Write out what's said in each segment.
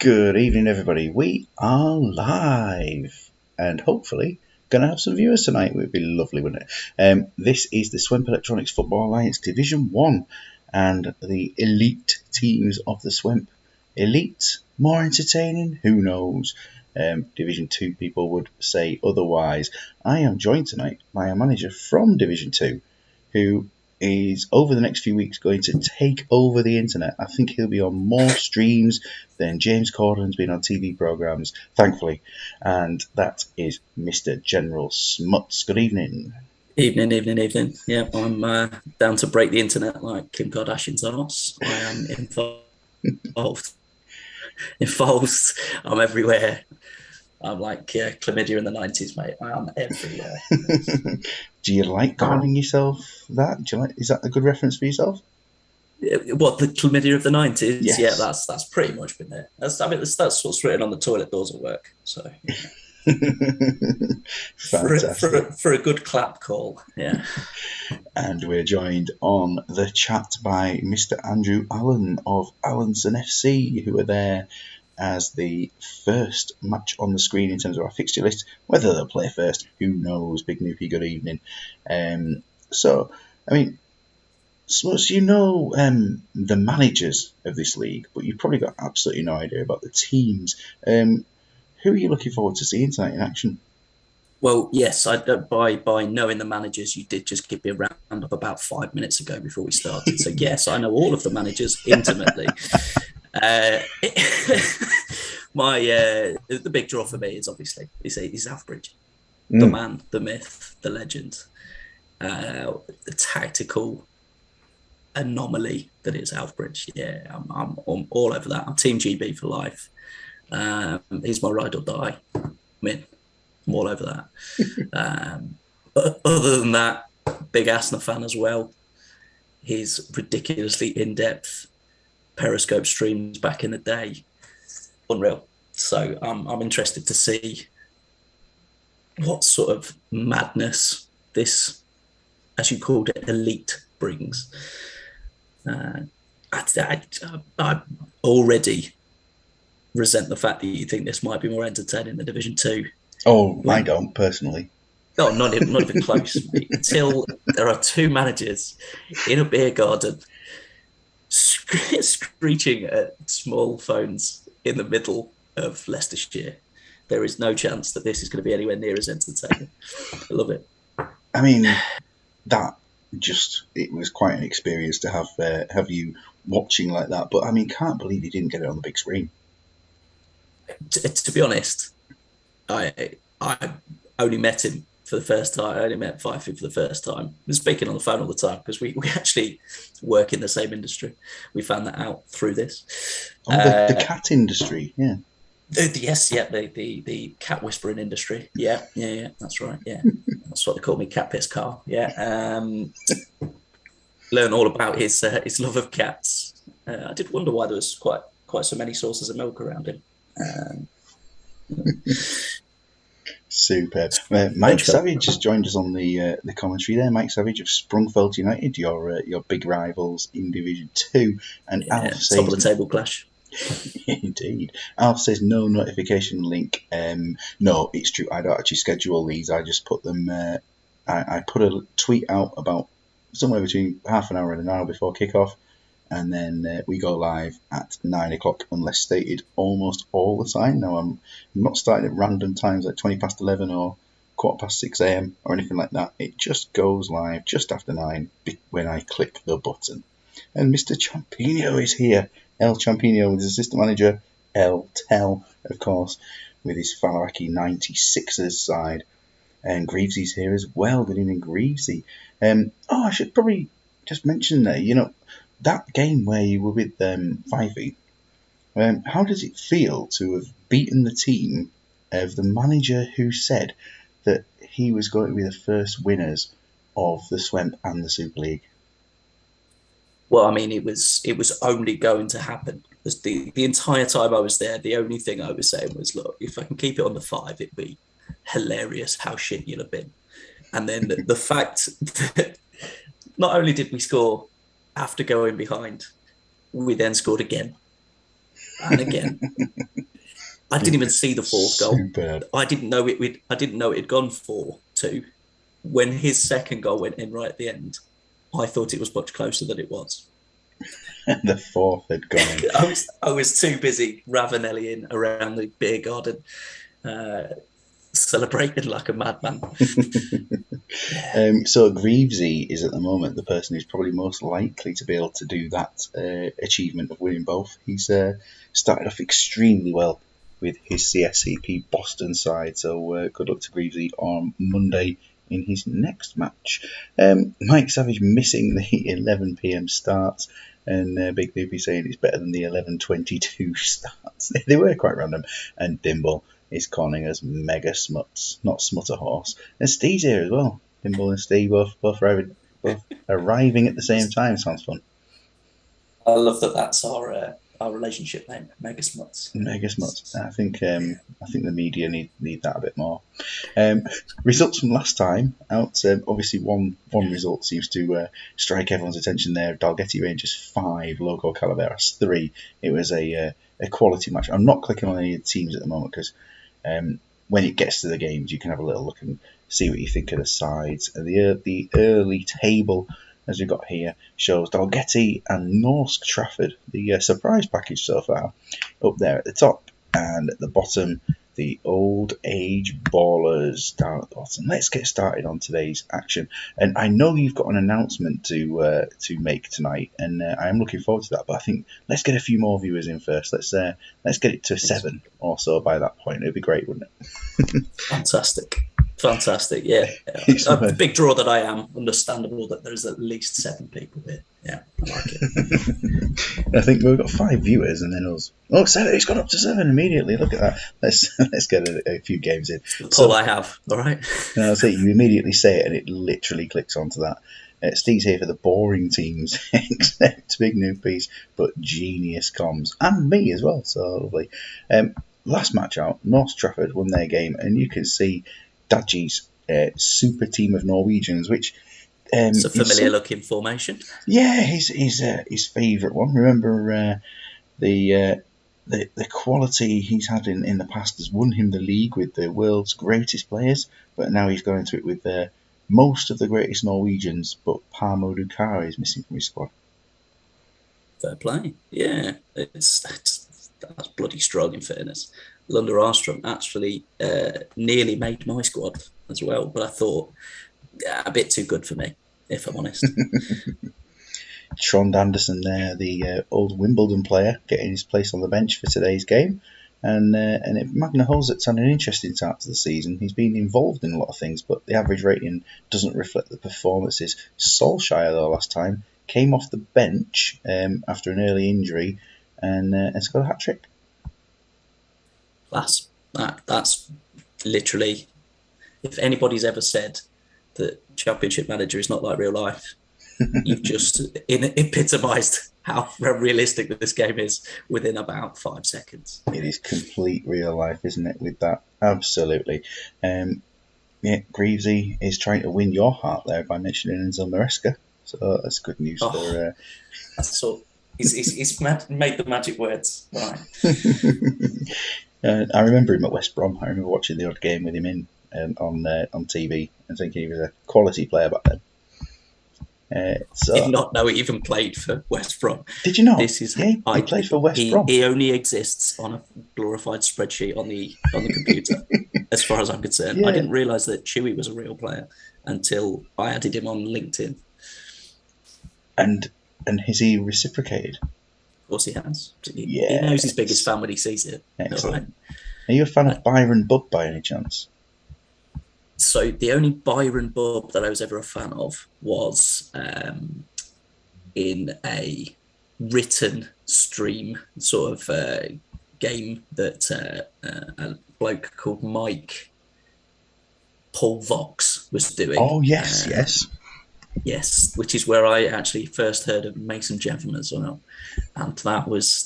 Good evening, everybody. We are live and hopefully going to have some viewers tonight. It would be lovely, wouldn't it? This is the Swemp Electronics Football Alliance Division 1 and the elite teams of the Swemp. Elite? More entertaining? Who knows? Division 2 people would say otherwise. I am joined tonight by a manager from Division 2 who is over the next few weeks going to take over the internet. I think he'll be on more streams than James Corden's been on TV programmes, thankfully. And that is Mr. General Smuts. Good evening. Evening. Yeah, I'm down to break the internet like Kim Kardashian's arse. I am involved. I'm everywhere. I'm like chlamydia in the 90s, mate. I am everywhere. Do you like calling yourself that? Is that a good reference for yourself? What, the chlamydia of the 90s? Yes. Yeah, that's pretty much been there. That's what's written on the toilet doors at work. So for a good clap call, yeah. And we're joined on the chat by Mr. Andrew Allen of Allenson FC, who are there as the first match on the screen in terms of our fixture list. Whether they'll play first, who knows? Big Noopy, good evening. So, I mean, Smuts, you know the managers of this league, but you've probably got absolutely no idea about the teams. Who are you looking forward to seeing tonight in action? Well, yes, by knowing the managers, you did just give me a round up about 5 minutes ago before we started. So yes, I know all of the managers intimately. The big draw for me is obviously is Alfbridge, the man, the myth, the legend, the tactical anomaly that is Alfbridge. Yeah, I'm all over that. I'm Team GB for life. He's my ride or die. I'm all over that. Other than that, big Arsenal fan as well. He's ridiculously in-depth Periscope streams back in the day. Unreal. So I'm interested to see what sort of madness this, as you called it, elite brings. I already resent the fact that you think this might be more entertaining than Division 2. Oh, I don't, personally. No, not even close, mate. Until there are two managers in a beer garden screeching at small phones in the middle of Leicestershire, there is no chance that this is going to be anywhere near as entertaining. I love it. I mean, it was quite an experience to have you watching like that. But I mean, can't believe you didn't get it on the big screen. To be honest, I only met him for the first time. I only met Fifey for the first time. We're speaking on the phone all the time because we actually work in the same industry. We found that out through this. Oh, the cat industry, yeah. Yes, yeah, the cat whispering industry. Yeah, that's right. Yeah, that's what they call me, Cat Piss Carl. Yeah, learn all about his love of cats. I did wonder why there was quite so many sources of milk around him. Superb. Mike Savage has joined us on the commentary there. Mike Savage of Sprungfeld United, your big rivals in Division 2. And Alf says, top of the table clash. Indeed. Alf says no notification link. No, it's true. I don't actually schedule these. I just put them. I put a tweet out about somewhere between half an hour and an hour before kickoff, and then we go live at 9 o'clock unless stated almost all the time. Now, I'm not starting at random times like 20 past 11 or 6:15 a.m. or anything like that. It just goes live just after 9 when I click the button. And Mr. Champino is here. El Champino with his assistant manager, El Tell, of course, with his Falawaki 96ers side. And Greavesy's here as well. Good evening, Greavesy. I should probably just mention there, that game where you were with Fifey, how does it feel to have beaten the team of the manager who said that he was going to be the first winners of the Swemp and the Super League? Well, I mean, it was only going to happen. The entire time I was there, the only thing I was saying was, look, if I can keep it on the 5, it'd be hilarious how shit you'll have been. And then the fact that not only did we score after going behind, we then scored again. And again, I didn't even see the fourth goal. Superb. I didn't know it had gone 4-2. When his second goal went in right at the end, I thought it was much closer than it was. The fourth had gone in. I was too busy Ravanelli-ing around the beer garden, celebrating like a madman. So Greavesy is at the moment the person who's probably most likely to be able to do that achievement of winning both. He's started off extremely well with his CSCP Boston side, so good luck to Greavesy on Monday in his next match. Mike Savage missing the 11 p.m. starts, and Big Loopy saying it's better than the 11:22 starts. They were quite random. And Dimble is calling us Mega Smuts, not Smutter Horse. And Steve's here as well. Dimble and Steve both arriving at the same time. Sounds fun. I love that. That's our relationship name, Mega Smuts. Mega Smuts. I think the media need that a bit more. Results from last time out. Obviously, one result seems to strike everyone's attention there. Dalgety Rangers 5, Loco Calaveras 3. It was a quality match. I'm not clicking on any of the teams at the moment because when it gets to the games, you can have a little look and see what you think of the sides. And the early table, as we've got here, shows Dalgety and Norsk Trafford, the surprise package so far, up there at the top. And at the bottom, the OABz Ballers down at the bottom. Let's get started on today's action. And I know you've got an announcement to make tonight, and I am looking forward to that. But I think let's get a few more viewers in first. Let's get it to 7 or so by that point. It'd be great, wouldn't it? Fantastic, yeah. A big draw that I am, understandable that there's at least 7 people here. Yeah, I like it. I think we've got 5 viewers, and then us. Oh, 7! It's gone up to 7 immediately. Look at that. Let's get a few games in. The poll I have, all right. I'll say you immediately say it, and it literally clicks onto that. Steve's here for the boring teams, except Big Noopies, but genius comms, and me as well. So lovely. Last match out, North Trafford won their game, and you can see Dadji's super team of Norwegians, which it's a familiar-looking formation. Yeah, his favourite one. Remember the quality he's had in the past has won him the league with the world's greatest players, but now he's going to it with most of the greatest Norwegians, but Parmo Dukar is missing from his squad. Fair play. Yeah, that's bloody strong in fairness. Lunder Armstrong actually nearly made my squad as well, but I thought a bit too good for me, if I'm honest. Trond Andersen there, the old Wimbledon player, getting his place on the bench for today's game. And Magna Hulset's had an interesting start to the season. He's been involved in a lot of things, but the average rating doesn't reflect the performances. Solskjaer, though, last time, came off the bench after an early injury and scored a hat-trick. That's literally, if anybody's ever said that Championship Manager is not like real life, you've just epitomised how realistic this game is within about 5 seconds. It is complete real life, isn't it, with that? Absolutely. Greavesy is trying to win your heart there by mentioning Enzo Maresca, so that's good news for... He's made the magic words, right. I remember him at West Brom. I remember watching the odd game with him on TV and thinking he was a quality player back then. Did not know he even played for West Brom. Did you not? He played for West Brom. He only exists on a glorified spreadsheet on the computer, as far as I'm concerned. Yeah. I didn't realise that Chewy was a real player until I added him on LinkedIn. And has he reciprocated? Of course he has. He knows his biggest fan when he sees it. Excellent. Right. Are you a fan of Byron Bubb by any chance? So the only Byron Bubb that I was ever a fan of was in a written stream sort of game that a bloke called Mike Paul Vox was doing. Oh, yes. Yes, which is where I actually first heard of Mason Jevon as well. And that was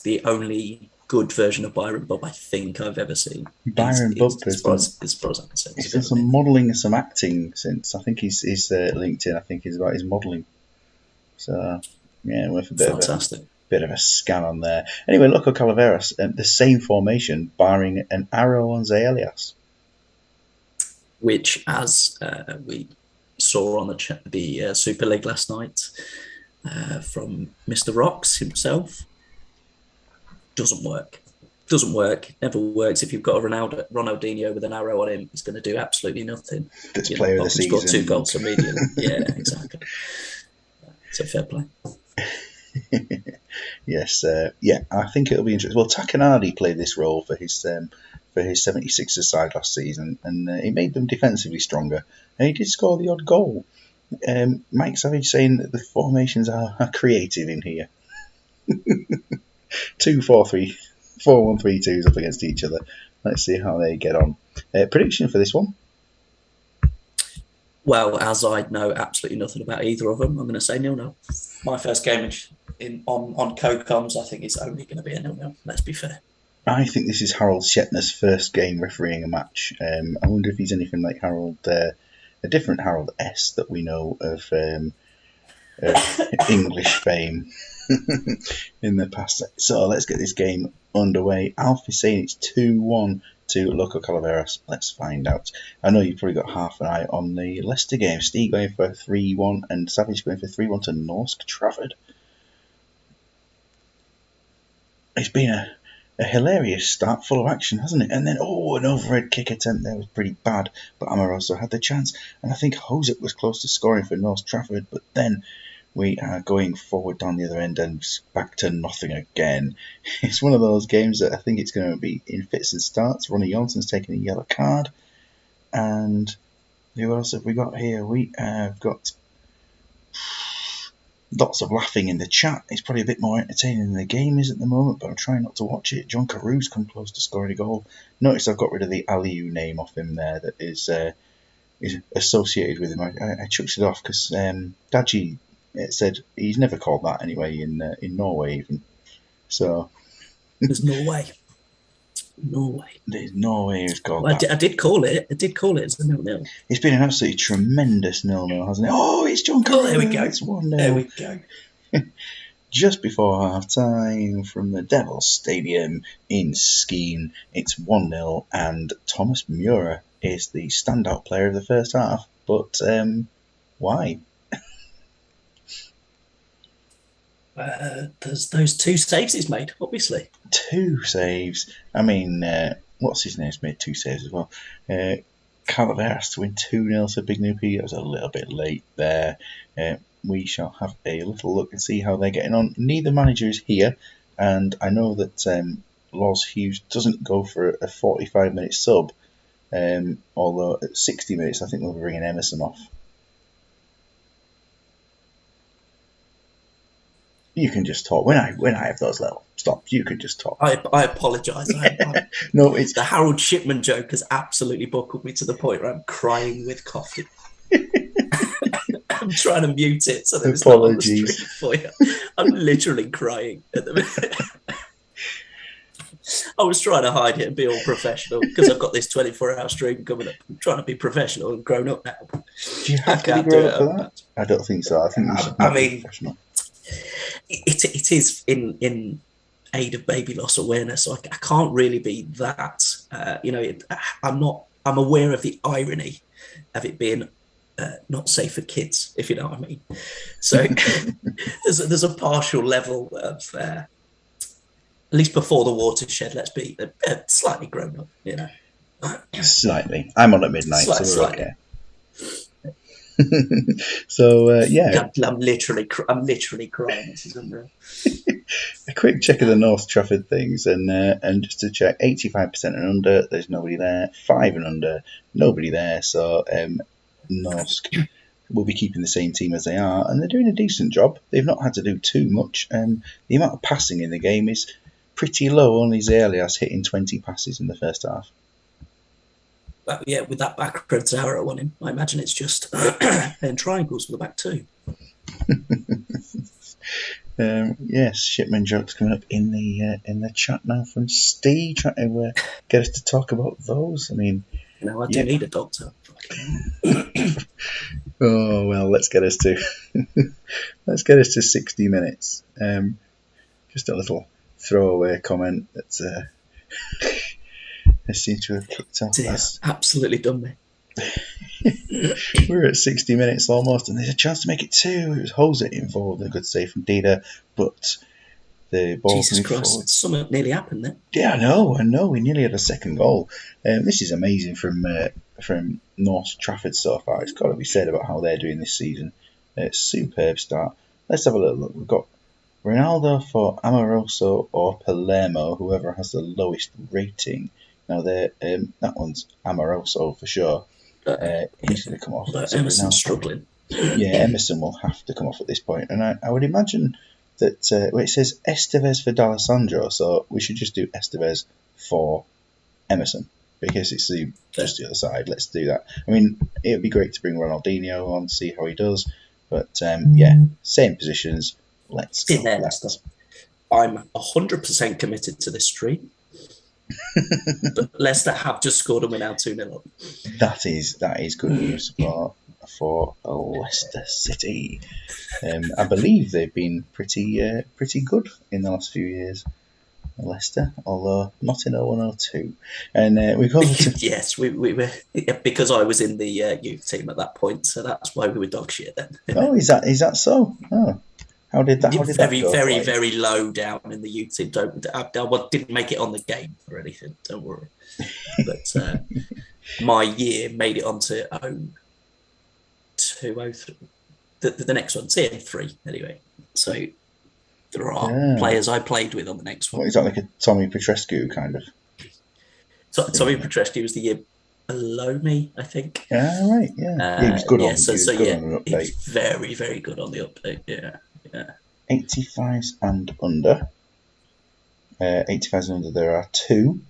the only good version of Byron Bubb I think I've ever seen. Byron Bubb, as far as I'm concerned. He's done some modelling and some acting since. I think his LinkedIn, I think, is about his modelling. So, yeah, worth a bit Bit of a scan on there. Anyway, Loco Calaveras, the same formation, barring an arrow on Zaelias. Which, as we saw on the Super League last night from Mr. Rocks himself, doesn't work. Doesn't work. Never works. If you've got a Ronaldinho with an arrow on him, he's going to do absolutely nothing. That's player of the season. Score 2 goals immediately. Yeah, exactly. So fair play. Yes, I think it'll be interesting. Well, Takanadi played this role for his 76ers side last season, and he made them defensively stronger, and he did score the odd goal. Mike Savage saying that the formations are creative in here. 2-4-3, 4-1-3-2s up against each other. Let's see how they get on. Prediction for this one? Well, as I know absolutely nothing about either of them, I'm going to say 0-0. My first game on co-coms, I think it's only going to be a 0-0. Let's be fair. I think this is Harold Shetner's first game refereeing a match. I wonder if he's anything like Harold, a different Harold S. that we know of English fame in the past. So let's get this game underway. Alf is saying it's 2-1 to Loco Calaveras. Let's find out. I know you've probably got half an eye on the Leicester game. Steve going for 3-1 and Savage going for 3-1 to Norsk Trafford. It's been a hilarious start, full of action, hasn't it? And then, an overhead kick attempt there was pretty bad, but Amoroso had the chance, and I think Hosek was close to scoring for North Trafford, but then we are going forward down the other end and back to nothing again. It's one of those games that I think it's going to be in fits and starts. Ronnie Johnson's taking a yellow card, and who else have we got here? We have got lots of laughing in the chat. It's probably a bit more entertaining than the game is at the moment, but I'm trying not to watch it. John Caru's come close to scoring a goal. Notice I've got rid of the Aliu name off him there that is associated with him. I chucked it off because Daji said he's never called that anyway in Norway even. So there's no way. There's no way he's called that. I did call it. It's a 0-0. It's been an absolutely tremendous 0-0, hasn't it? Oh, it's John Caru. There we go. It's 1-0. There we go. Just before half time from the Devils Stadium in Skene, it's 1-0, and Thomas Muir is the standout player of the first half. But why? There's those 2 saves he's made, obviously. 2 saves. I mean, what's his name's made 2 saves as well. Calaveras to win 2-0 to Big Noopy. It was a little bit late there. We shall have a little look and see how they're getting on. Neither manager is here, and I know that Loz Hughes doesn't go for a 45-minute sub, although at 60 minutes I think we'll be bringing Emerson off. You can just talk. When I have those little stops, you can just talk. I apologise. No, it's the Harold Shipman joke has absolutely buckled me to the point where I'm crying with coffee. I'm trying to mute it so that it's not on the stream for you. I'm literally crying at the minute. I was trying to hide it and be all professional because I've got this 24-hour stream coming up. I'm trying to be professional and grown up now. Do you have to be grown up for that? I don't think so. I think you should be professional. It is in aid of baby loss awareness, so I can't really be that. I'm aware of the irony of it being not safe for kids, if you know what I mean. So there's a partial level of at least before the watershed. Let's be slightly grown up, you know. Slightly. I'm on at midnight, so we're slightly. okay. So yeah, I'm literally crying. This is unreal. A quick check of the North Trafford things, and just to check, 85% and under, there's nobody there. 5 and under, nobody there. So Norsk will be keeping the same team as they are, and they're doing a decent job. They've not had to do too much. The amount of passing in the game is pretty low. Only Zelias hitting 20 passes in the first half. Yeah, with that backwards arrow on him, I imagine it's just and triangles for the back too. Yes, Shipman jokes coming up in the chat now from Steve, trying to get us to talk about those. I mean, I do need a doctor. Oh well, let's get us to 60 minutes. Just a little throwaway comment that seems to have kicked off. Dear, absolutely done me. We're at 60 minutes almost, and there's a chance to make it 2. It was Jose involved, a good save from Dida, but the ball Jesus Christ, forward. something nearly happened there. Yeah, I know. We nearly had a second goal. This is amazing from North Trafford so far. It's got to be said about how they're doing this season. Superb start. Let's have a little look. We've got Ronaldo for Amoroso or Palermo, whoever has the lowest rating. Now, that one's Amoroso for sure. He's going to come off. Emerson's struggling. Yeah, Emerson will have to come off at this point. And I would imagine that it says Estevez for D'Alessandro, so we should just do Estevez for Emerson because it's just the other side. Let's do that. I mean, it would be great to bring Ronaldinho on, see how he does. But same positions. Let's go. There, Leicester. I'm 100% committed to this stream. But Leicester have just scored and we're now 2-0 up. That is good news for Leicester City. I believe they've been pretty good in the last few years, Leicester, although not in 01-02. And we go to yes, we were because I was in the youth team at that point, so that's why we were dog shit then. Oh, is that so? Oh. How did that go? Very low down in the youth team. Didn't make it on the game or anything. Don't worry. But my year made it onto 02-03. The next one, CM3 anyway. So there are players I played with on the next one. What is that, like a Tommy Petrescu kind of? So Tommy Petrescu was the year below me, I think. Yeah, right. Yeah, he was good on. So on the update. He was very, very good on the update. Yeah. 85s and under. 85s and under, there are 2.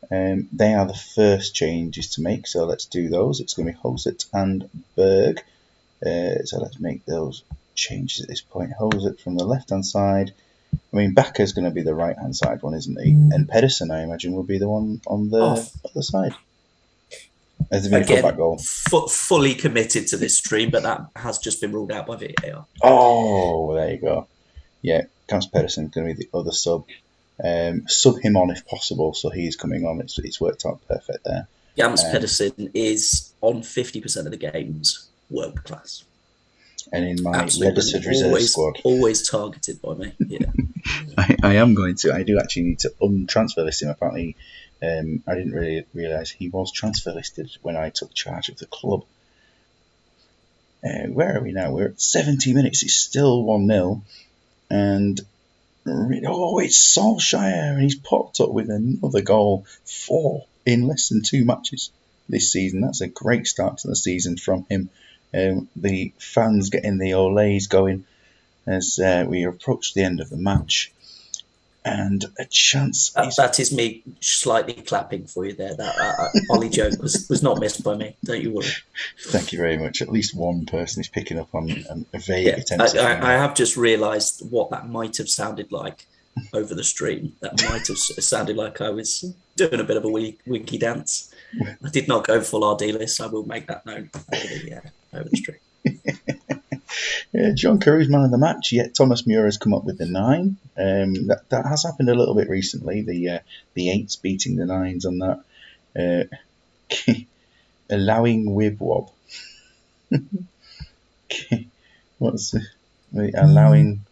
They are the first changes to make, so let's do those. It's going to be Hoset and Berg. So let's make those changes at this point. Hoset from the left-hand side. I mean, Backer's going to be the right-hand side one, isn't he? And Pedersen, I imagine, will be the one on the other side. Has there been a cutback goal? Fully committed to this stream, but that has just been ruled out by VAR. Oh, there you go. Yeah, Camps Pedersen going to be the other sub. Sub him on if possible, so he's coming on. It's worked out perfect there. Camps Pedersen is on 50% of the games world class. And in my registered reserve squad. Always targeted by me, yeah. I am going to. I do actually need to untransfer list him. Apparently, I didn't really realise he was transfer listed when I took charge of the club. Where are we now? We're at 70 minutes. It's still 1-0. And, it's Solskjaer. And he's popped up with another goal. 4 in less than 2 matches this season. That's a great start to the season from him. The fans getting the Olays going as we approach the end of the match. And a chance. That is me slightly clapping for you there. That Ollie joke was not missed by me. Don't you worry. Thank you very much. At least one person is picking up on a vague attempt. I have just realised what that might have sounded like over the stream. That might have sounded like I was doing a bit of a winky dance. I did not go full RD list. I will make that known over the stream. John Carews man of the match, yet Thomas Muir has come up with the 9. That has happened a little bit recently. The 8s beating the 9s on that. Allowing Wibwob. What's allowing?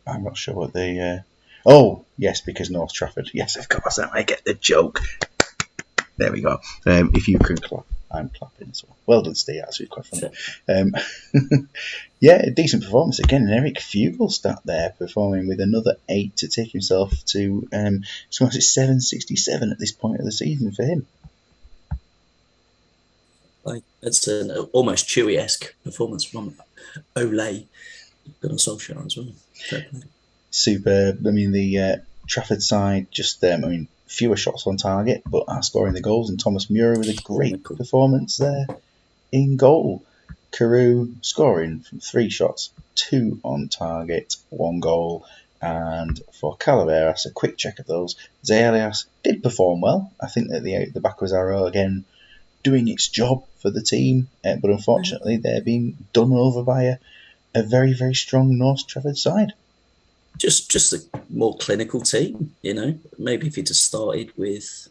I'm not sure what they. Oh yes, because North Trafford. Yes, of course, I get the joke. There we go. If you can clap. I'm clapping as well. Well done, Steve. Actually, quite funny. Yeah, a decent performance again. And Eric Fugelstad there performing with another 8 to take himself to so it's 767 at this point of the season for him. It's an almost Chewy-esque performance from Ole. Good on Solskjaer as well. Superb. I mean, the Trafford side just fewer shots on target, but are scoring the goals. And Thomas Muir with a great performance there in goal. Carew scoring from 3 shots, 2 on target, 1 goal. And for Calaveras, a quick check of those. Zayelias did perform well. I think that the Backwards Arrow again doing its job for the team, but unfortunately they're being done over by a very, very strong North Trafford side. just a more clinical team, you know. Maybe if you just started with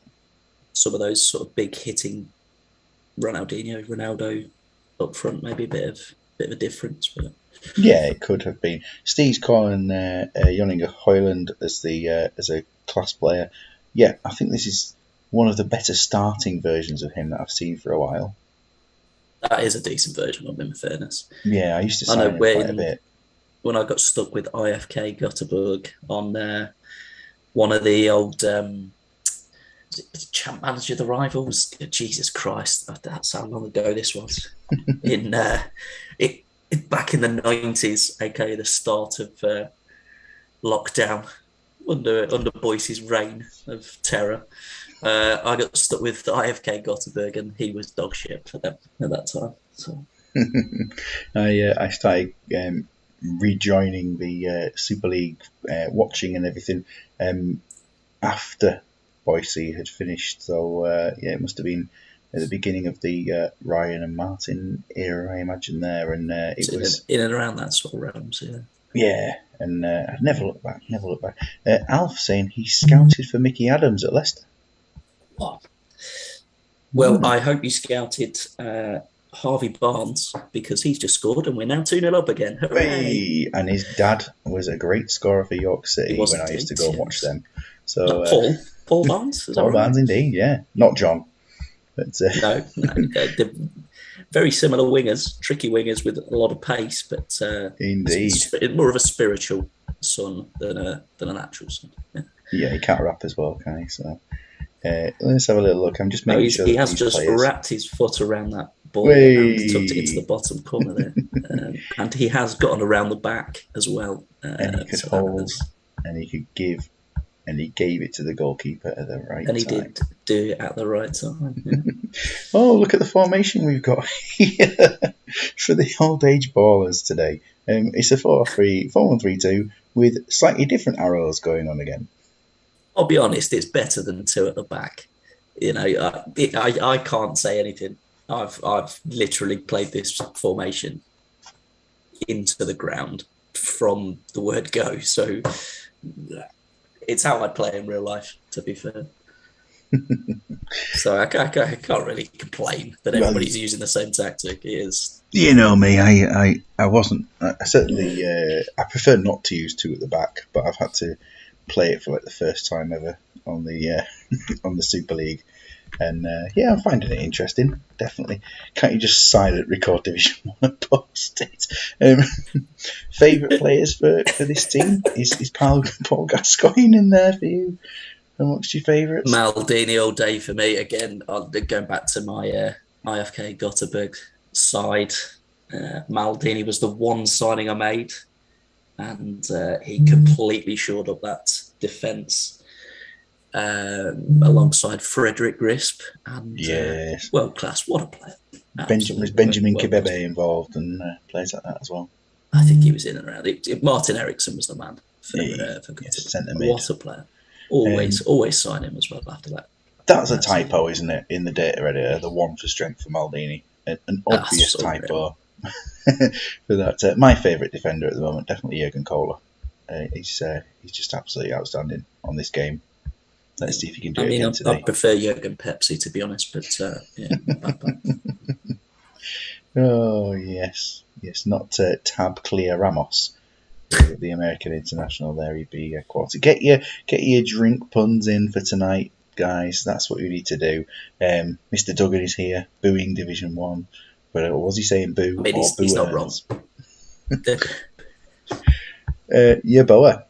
some of those sort of big hitting Ronaldo up front, maybe a bit of a difference. But Yeah, it could have been. Steve's calling Joninga Hoyland as a class player. Yeah, I think this is one of the better starting versions of him that I've seen for a while. that is a decent version of him, in fairness. Yeah, I used to I know sign him quite a bit. when I got stuck with IFK Gothenburg on one of the old champ manager of the rivals. Jesus Christ, that's how long ago this was. In back in the 90s, aka the start of lockdown under Boyce's reign of terror. I got stuck with IFK Gothenburg, and he was dog shit for them at that time. So I started rejoining the Super League, watching and everything after Boise had finished. So yeah, it must have been at the beginning of the Ryan and Martin era, I imagine there, and it was in and around that sort of realms. Yeah. Yeah, and I've never looked back. Never looked back. Alf saying he scouted for Mickey Adams at Leicester. What? Well, I hope you scouted Harvey Barnes, because he's just scored and we're now 2-0 up again. Hooray! Hey, and his dad was a great scorer for York City when I used to go and watch them. So Paul Barnes? Paul Barnes, indeed, yeah. Not John. But, no. They're very similar wingers, tricky wingers with a lot of pace, but indeed, more of a spiritual son than an actual son. Yeah, he can't rap as well, can he? So let's have a little look. I'm just making sure he has just wrapped his foot around that ball and tucked it into the bottom corner there, and he has gotten around the back as well. And he could hold, and he could give, and he gave it to the goalkeeper at the right time. And he did do it at the right time. Yeah. Oh, look at the formation we've got here for the old age ballers today. It's a 4-1-3-2 with slightly different arrows going on again. I'll be honest, it's better than two at the back. You know, I can't say anything. I've literally played this formation into the ground from the word go. So it's how I'd play in real life, to be fair. So I can't really complain that everybody's using the same tactic. It is. You know me, I wasn't. I certainly I prefer not to use two at the back, but I've had to play it for like the first time ever on the on the Super League, and yeah, I'm finding it interesting. Definitely, can't you just silent record Division 1 and post it? Favourite players for this team is Paul Gascoigne in there for you? Amongst your favourites? Maldini all day for me. Again, going back to my IFK Gothenburg side, Maldini was the one signing I made, and he completely shored up that defence alongside Frederick Grisp, and yes, world class. What a player! Was Benjamin Kibebe involved and players like that as well? I think he was in and around. Martin Eriksson was the man for Gothenburg. What a player! Always sign him as well after that. That's a typo, isn't it, in the data editor? The one for strength for Maldini, an obvious typo for that. My favourite defender at the moment, definitely Jurgen Kohler. He's just absolutely outstanding on this game. Let's see if he can do it again today. I prefer Jurgen Pepsi, to be honest, but yeah. Oh yes, not Tab Clear Ramos. The American international there, he'd be quality. Get your drink puns in for tonight, guys. That's what we need to do. Mr. Duggan is here, booing Division 1. But was he saying boo? I mean, he's not wrong. Yeboah,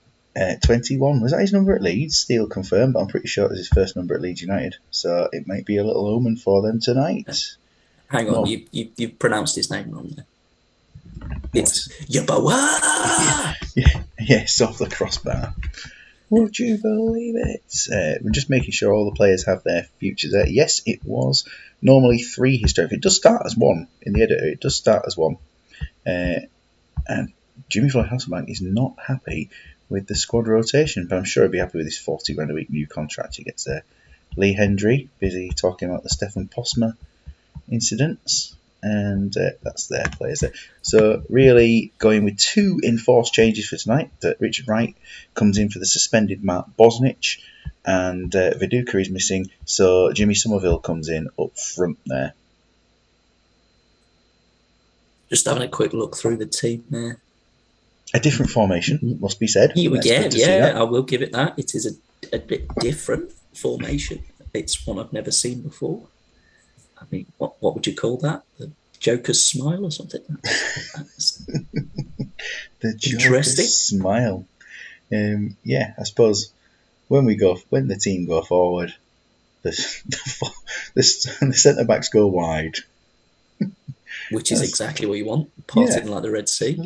21. Was that his number at Leeds? Still confirmed, but I'm pretty sure it was his first number at Leeds United. So it might be a little omen for them tonight. Hang on, you pronounced his name wrong there. It's Yeboah! Yes, off the crossbar. Would you believe it? We're just making sure all the players have their futures there. Yes, it was normally 3 historic. It does start as 1 in the editor. It does start as 1. And Jimmy Floyd Hasselbank is not happy with the squad rotation, but I'm sure he'll be happy with his 40 grand a week new contract he gets there. Lee Hendry, busy talking about the Stefan Posma incidents. and that's their players there. So really going with 2 enforced changes for tonight. That Richard Wright comes in for the suspended Mark Bosnich, and Viduka is missing, so Jimmy Somerville comes in up front there. Just having a quick look through the team there. A different formation, must be said. I will give it that. It is a bit different formation. It's one I've never seen before. I mean, what would you call that? The Joker's smile or something? The Joker's smile. Yeah, I suppose when the team go forward, the centre backs go wide, which is exactly what you want. Parting like the Red Sea.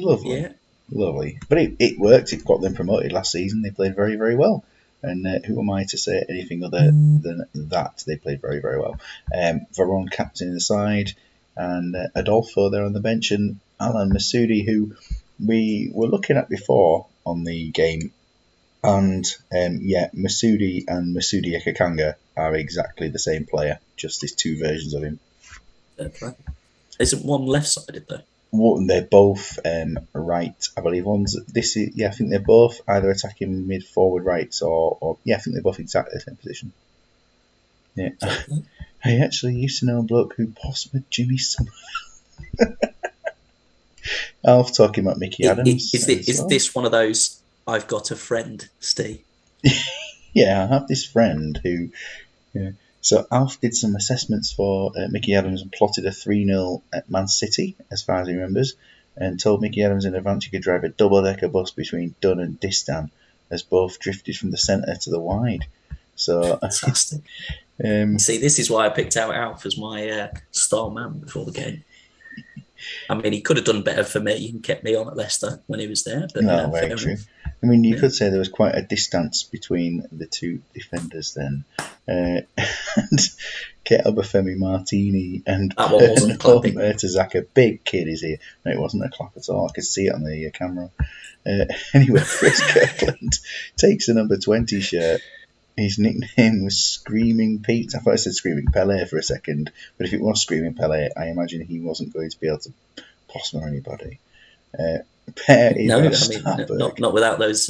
Lovely. But it worked. It got them promoted last season. They played very, very well. And who am I to say anything other than that? They played very, very well. Varane captaining the side, and Adolfo there on the bench, and Alan Masudi, who we were looking at before on the game. And Masudi and Masudi Ekakanga are exactly the same player, just these 2 versions of him. Isn't one left-sided though? They're both right, I believe. I think they're both either attacking mid forward rights or I think they're both exactly the same position. Yeah, I actually used to know a bloke who possibly Jimmy Somerville. Alf talking about Mickey Adams. Is this one of those I've got a friend, Steve? Yeah, I have this friend who. Yeah. So Alf did some assessments for Mickey Adams and plotted a 3-0 at Man City, as far as he remembers, and told Mickey Adams in advance he could drive a double-decker bus between Dunn and Distan, as both drifted from the centre to the wide. So fantastic. See, this is why I picked out Alf as my star man before the game. I mean, he could have done better for me and kept me on at Leicester when he was there. But no, very true. I mean, you could say there was quite a distance between the 2 defenders then. And Kate Obafemi Martini and Mertesacker, big kid is he? No, it wasn't a clap at all. I could see it on the camera. Anyway, Chris Kirkland takes the number 20 shirt. His nickname was Screaming Pete. I thought I said Screaming Pele for a second, but if it was Screaming Pele, I imagine he wasn't going to be able to possum anybody. Not without those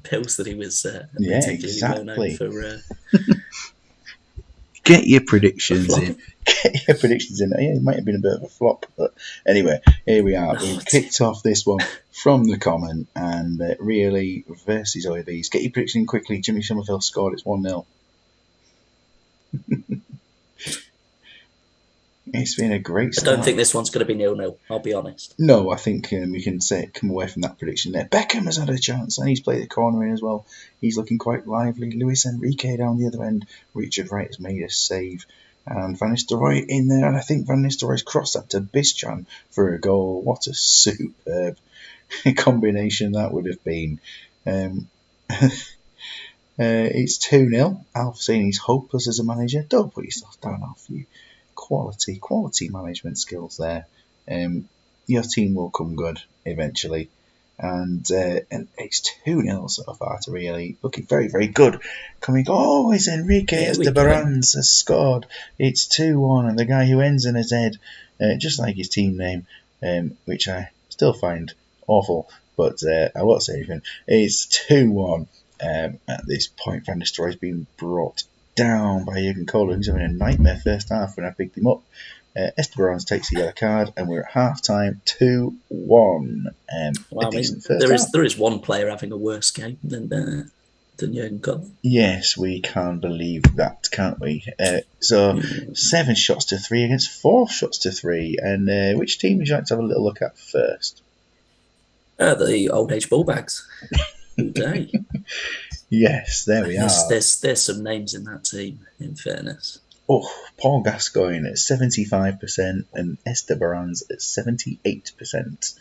pills that he was well known for. Get your predictions in. Yeah, it might have been a bit of a flop, but anyway, here we are. We've kicked off this one from the comment, and really versus OABz. Get your prediction in quickly. Jimmy Somerville scored. It's 1-0. It's been a great start. I don't think this one's going to be 0-0, I'll be honest. No, I think we can come away from that prediction there. Beckham has had a chance, and he's played the corner in as well. He's looking quite lively. Luis Enrique down the other end. Richard Wright has made a save. And Van Nistelrooy in there, and I think Van Nistelrooy's crossed that to Bischan for a goal. What a superb combination that would have been. It's 2-0. Alf saying he's hopeless as a manager. Don't put yourself down, Alf. Quality management skills there. Your team will come good eventually. And it's 2-0 so far to really looking very, very good. It's Enrique Estebaranz has scored. It's 2-1, and the guy who ends in a Z, just like his team name, which I still find awful, but I won't say anything. It's 2-1. At this point, Van Nistelrooy's been brought down by Jurgen Kohler, who's having a nightmare first half when I picked him up. Estebaranz takes the yellow card, and we're at half time 2-1. There is one player having a worse game than Jurgen Kohler. Yes, we can believe that, can't we? 7 shots to 3 against 4 shots to 3. And which team would you like to have a little look at first? The Old Age Bullbags. Day. Yes, there we are. There's some names in that team, in fairness. Oh, Paul Gascoigne at 75% and Estebaranz at 78%.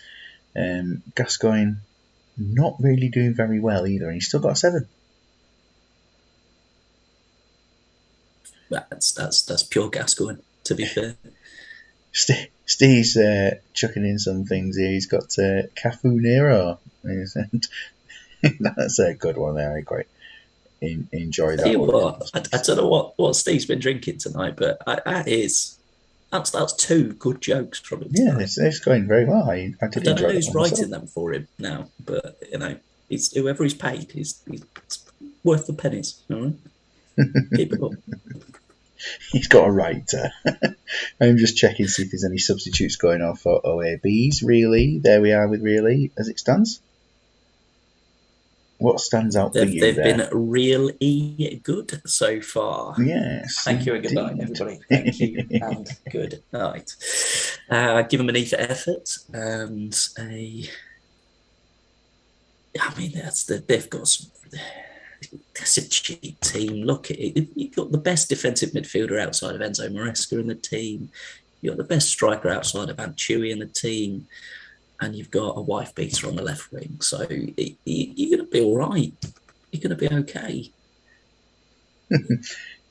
Gascoigne not really doing very well either, and he's still got a 7. That's pure Gascoigne, to be fair. Steve's chucking in some things here. He's got Cafu Nero. That's a good one there. I quite enjoy that one. I don't know what Steve's been drinking tonight, but that is That's two good jokes from him Yeah, tonight. it's going very well. I I did don't know enjoy that who's one myself. writing them for him now, but he's whoever he's paid, he's worth the pennies. All right, keep it up. He's got a writer. I'm just checking to see if there's any substitutes going on for OABz. Really, there we are with really as it stands. What stands out for you They've there? been really good so far. Yes, Thank you and good night, indeed. everybody. Thank you and good night. Give them an E for effort and a. I mean, they've got some. That's a cheap team. Look at it. You've got the best defensive midfielder outside of Enzo Maresca in the team. You've got the best striker outside of Antui in the team. And you've got a wife beater on the left wing. So you're going to be all right. You're going to be okay.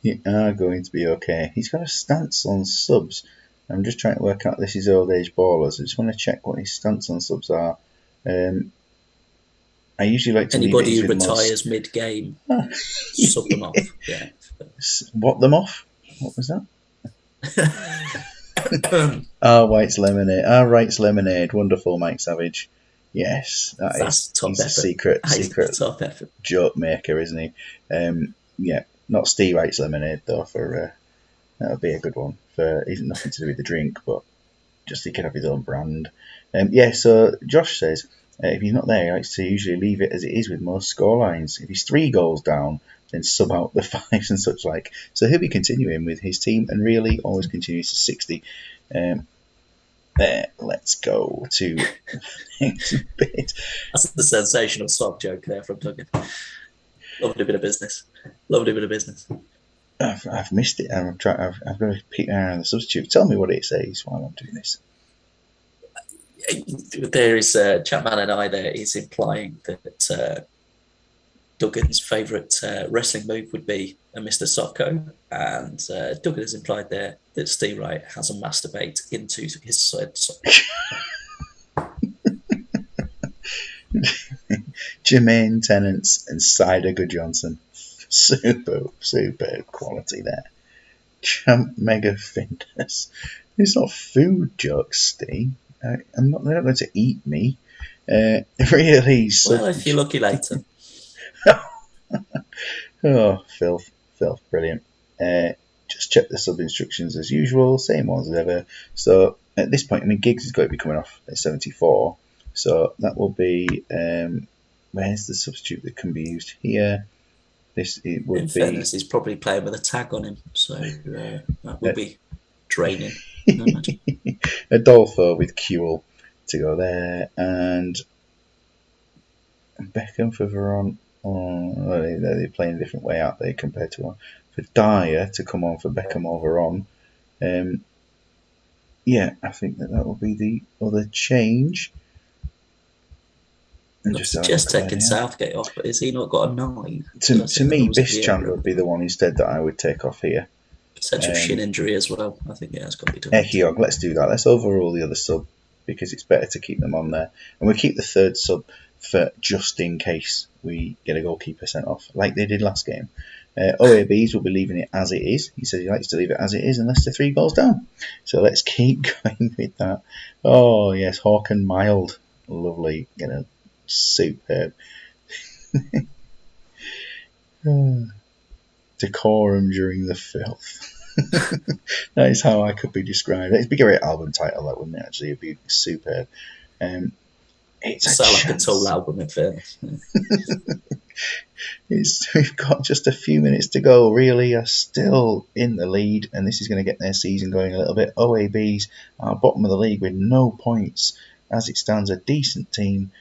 You are going to be okay. He's got a stance on subs. I'm just trying to work out this is old age ballers. I just want to check what his stance on subs are. I usually like to Anybody leave who it with retires mid-game, sub them off. Yeah. What them off? What was that? White's lemonade. Wright's lemonade. Wonderful, Mike Savage. Yes, That's top he's a effort. secret Top effort. joke maker, isn't he? Yeah, not Steve Wright's lemonade though. For that would be a good one. For he's nothing to do with the drink, but just he can have his own brand. Yeah. So Josh says if he's not there, he likes to usually leave it as it is with most scorelines. If he's 3 goals down, then sub out the 5s and such like. So he'll be continuing with his team and really always continues to 60. Let's go to the next bit. That's the sensational sob joke there from Duggan. Lovely bit of business. Lovely bit of business. I've missed it. I've got to peek around the substitute. Tell me what it says while I'm doing this. There is Chapman and I there is implying that Duggan's favourite wrestling move would be a Mr. Socko, and Duggan has implied there that Steve Wright has a masturbate into his said sock. Jermaine Tennant and Cider Goodjohnson. Superb quality there. Champ Mega Fitness. It's not food jokes, Steve. They're not going to eat me. Really. Well, if you're lucky later. Oh, filth, brilliant. Just check the sub instructions as usual, same ones as ever. So at this point, I mean, Giggs is going to be coming off at 74. So that will be, where's the substitute that can be used here? It would In be. fairness, he's probably playing with a tag on him, so that would be draining. I imagine. Adolfo with Kewell to go there, and Beckham for Veron. Oh, they're playing a different way, aren't they, compared to for Dyer to come on for Beckham over on. Yeah, I think that will be the other change. And just taking Southgate off, but has he not got a 9? To me, Bischan would be the one instead that I would take off here. Potential shin injury as well. I think it's got to be done. Echiog, let's do that. Let's overrule the other sub because it's better to keep them on there. And we'll keep the third sub for just in case we get a goalkeeper sent off, like they did last game. OABz will be leaving it as it is. He says he likes to leave it as it is unless they're 3 goals down. So let's keep going with that. Oh, yes, Hawk and Mild. Lovely. Superb. Decorum during the filth. That is how I could be described. It'd be a great album title, that wouldn't it? Actually, it'd be superb. It's like a tall album in fairness. We've got just a few minutes to go. Really are still in the lead, and this is going to get their season going a little bit. OABz are bottom of the league with no points. As it stands, a decent team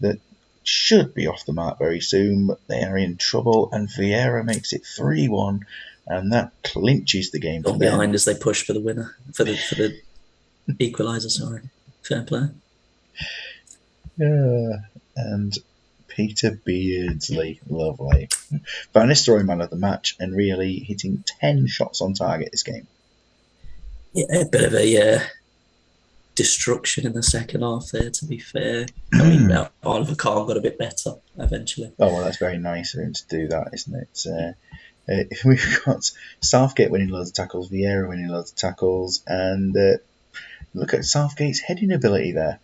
that should be off the mark very soon, but they are in trouble, and Vieira makes it 3-1, and that clinches the game. Gone behind as they push for the winner, for the equaliser, sorry. Fair play. And Peter Beardsley, lovely. Van Nistelrooy man of the match, and really hitting 10 shots on target this game. Yeah, a bit of a destruction in the second half there, to be fair. I mean, Oliver Kahn got a bit better eventually. Oh, well, that's very nice of him to do that, isn't it? We've got Southgate winning loads of tackles, Vieira winning loads of tackles, and look at Southgate's heading ability there.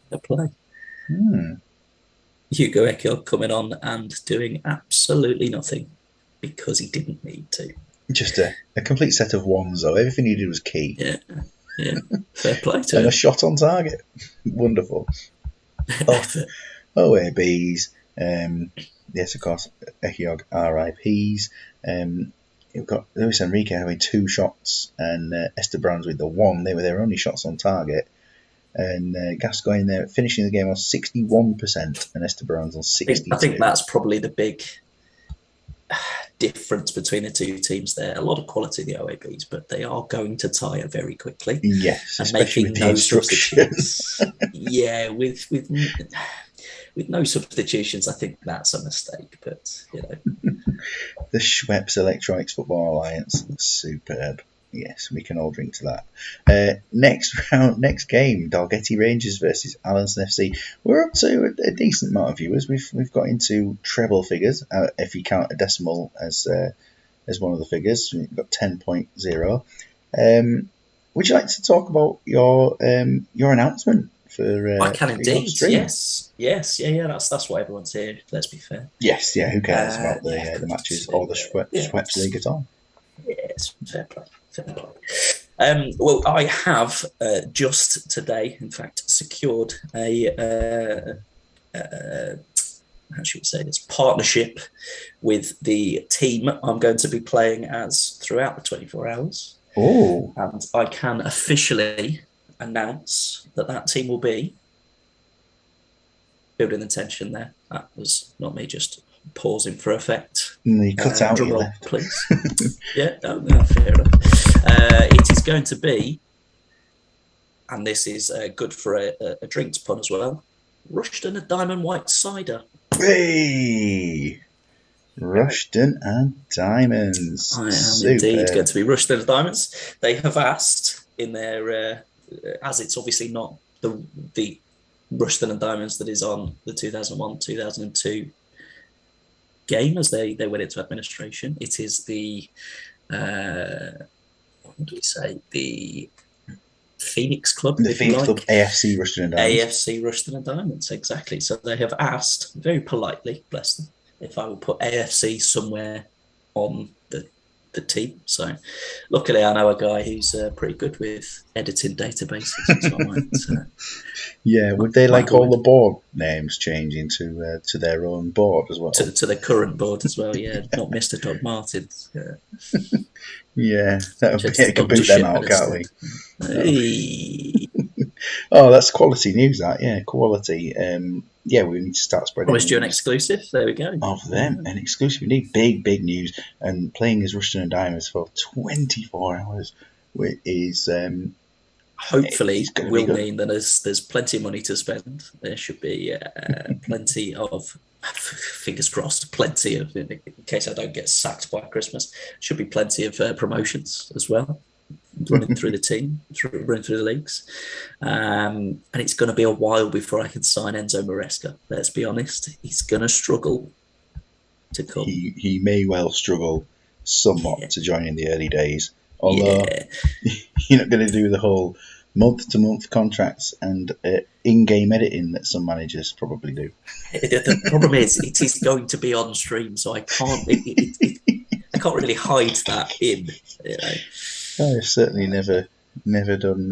The play. Hmm. Hugo Echo coming on and doing absolutely nothing because he didn't need to. Just a complete set of ones, though. Everything he did was key. Yeah. Fair play to and him. a shot on target. Wonderful. OABz. Yes, of course, Echiog RIPs. You've got Luis Enrique having 2 shots and Esteban's with the 1. They were their only shots on target. And Gascoigne there finishing the game on 61% and Esteban's on 62%. I think that's probably the big difference between the two teams there. A lot of quality in the OABs, but they are going to tire very quickly. Yes, and especially making with the substitutions. Yeah, with no substitutions, I think that's a mistake. But the Schweppes Electronics Football Alliance, superb. Yes, we can all drink to that. Next game, Dalgety Rangers versus Allenson FC. We're up to a decent amount of viewers. We've got into treble figures if you count a decimal as one of the figures. We've got 10.0. Would you like to talk about your announcement for? I can indeed. Yes. Yeah. That's why everyone's here. Let's be fair. Yes. Yeah. Who cares about the matches or the Schweppes League at all? Yes. Fair play. Well, I have just today, in fact, secured a how should we say this, partnership with the team I'm going to be playing as throughout the 24 hours. Oh! And I can officially announce that team will be building the tension there. That was not me just pausing for effect. You cut out drum your roll, left. please. Yeah, no, fair enough. It is going to be, and this is good for a drinks pun as well, Rushton and Diamond White Cider. Hey! Rushton and Diamonds. I am Superb. indeed going to be Rushton and Diamonds. They have asked in their, as it's obviously not the Rushton and Diamonds that is on the 2001-2002 game as they went into administration. It is the what do we say? The Phoenix Club. The Phoenix Club, AFC Rushton and Diamonds. AFC Rushton and Diamonds, exactly. So they have asked very politely, bless them, if I will put AFC somewhere on the team. So luckily I know a guy who's pretty good with editing databases. So I might, yeah, would they like all the board names changing to their own board as well? To the current board as well, yeah. Not Mr. Doug Martin. Yeah, that can boot them out, can't we? Hey. Oh, that's quality news, that. Yeah, quality. Yeah, we need to start spreading. Promised you an exclusive. There we go. Of them, an exclusive. We need big news. And playing as Rushton and Diamonds for 24 hours is hopefully will mean that there's plenty of money to spend. There should be plenty of, fingers crossed, plenty of, in case I don't get sacked by Christmas, should be plenty of promotions as well, running through the team, running through the leagues. And it's going to be a while before I can sign Enzo Maresca. Let's be honest. He's going to struggle to come. He may well struggle somewhat to join in the early days. Although you're not going to do the whole month-to-month contracts and in-game editing that some managers probably do. The problem is, it is going to be on stream, so I can't. I can't really hide that in. I've certainly never done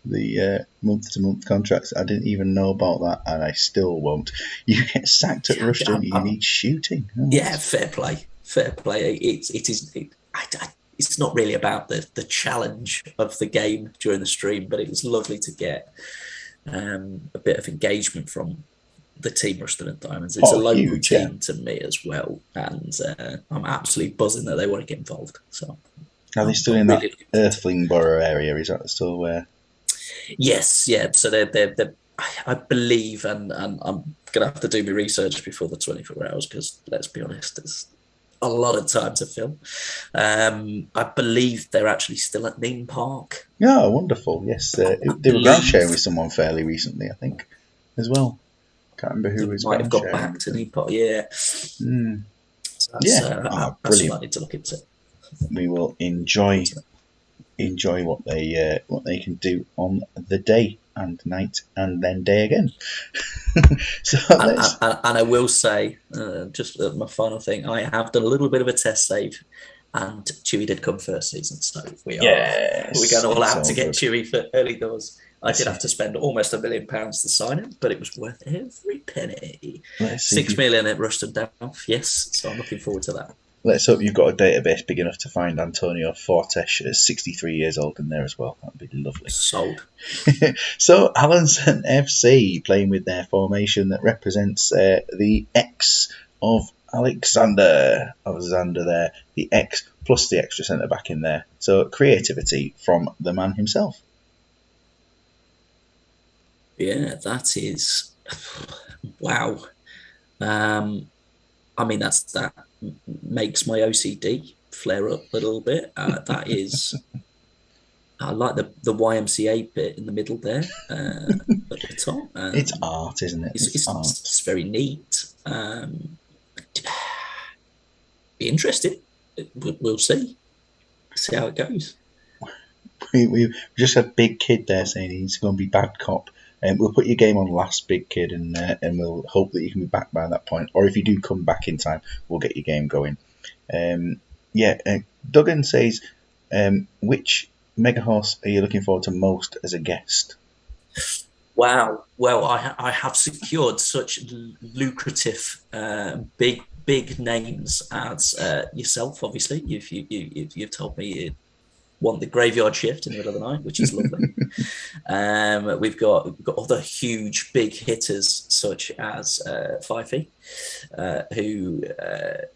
the month-to-month contracts. I didn't even know about that, and I still won't. You get sacked at Rushton, you need shooting. Oh, yeah, fair play. It's not really about the challenge of the game during the stream, but it was lovely to get a bit of engagement from the team Rushton and Diamonds. It's a local team to me as well, and I'm absolutely buzzing that they want to get involved. So, are they still in that Earthling Borough area? Is that still where? Yes, yeah. So they're I believe, and I'm gonna have to do my research before the 24 hours because let's be honest, it's a lot of time to film. I believe they're actually still at Neen Park. Yeah, wonderful. Yes, they were ground sharing with someone fairly recently, I think, as well. Can't remember who was. Might have got back to Neen Park. Yeah. Mm. So That's Oh, that's something brilliant. I need to look into. We will enjoy what they can do on the day and night and then day again. So let's. And I will say, just my final thing, I have done a little bit of a test save, and Chewy did come first season, so we're Yes, going all it's out to all get good. Chewy for early doors. I Let's did see. have to spend almost £1 million to sign him, but it was worth every penny. Let's see if 6 million at Rushton Down, yes. So I'm looking forward to that. Let's hope you've got a database big enough to find Antonio Fortes at 63 years old in there as well. That'd be lovely. Sold. So, Allenson FC playing with their formation that represents the X of Alexander there, the X plus the extra centre back in there. So, creativity from the man himself. Yeah, that is wow. I mean, that makes my OCD flare up a little bit. That is, I like the YMCA bit in the middle there at the top. It's art, isn't it? It's art. It's very neat. Be interested. We'll see how it goes. We just had Big Kid there saying he's going to be bad cop. We'll put your game on last, Big Kid, and we'll hope that you can be back by that point. Or if you do come back in time, we'll get your game going. Duggan says, which mega horse are you looking forward to most as a guest? Wow. Well, I have secured such lucrative, big names as yourself. Obviously, you've told me you want the graveyard shift in the middle of the night, which is lovely. We've got other huge big hitters such as Fifey, who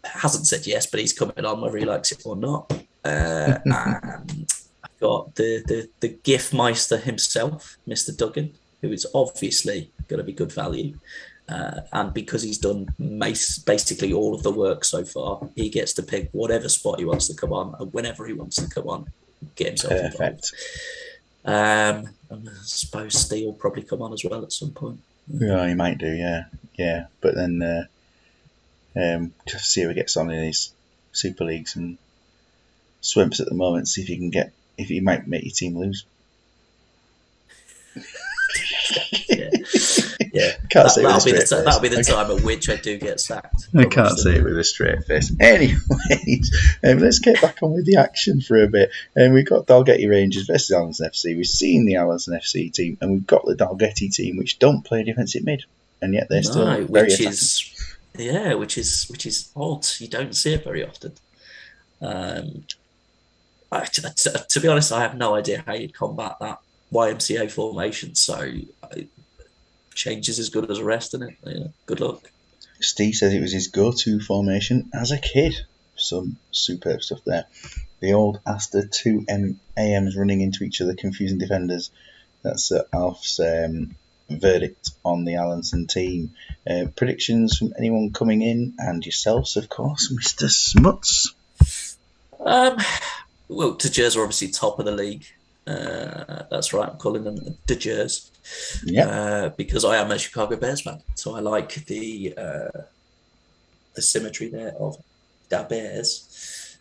hasn't said yes, but he's coming on whether he likes it or not. And I've got the Giftmeister himself, Mr. Duggan, who is obviously going to be good value. And because he's done basically all of the work so far, he gets to pick whatever spot he wants to come on and whenever he wants to come on, get himself involved. I suppose Steve will probably come on as well at some point. Yeah, he might do, yeah. But then just see how he gets on in his Super Leagues and Swemps at the moment, see if he might make your team lose. Yeah. That'll be the time at which I do get sacked. I can't say it with a straight face. Anyways, let's get back on with the action for a bit. We've got Dalgety Rangers versus Allenson FC. We've seen the Allenson FC team, and we've got the Dalgety team, which don't play defensive mid, and yet they're still very attacking. Which is odd. You don't see it very often. To be honest, I have no idea how you'd combat that YMCA formation. So change is as good as the rest, isn't it? Yeah, good luck. Steve says it was his go-to formation as a kid. Some superb stuff there. The old Astor 2 AMs running into each other, confusing defenders. That's Alf's verdict on the Allenson team. Predictions from anyone coming in, and yourselves, of course, Mr. Smuts. Well, Dejers are obviously top of the league. That's right. I'm calling them Dejers. Yeah. Because I am a Chicago Bears fan, so I like the symmetry there of the Bears.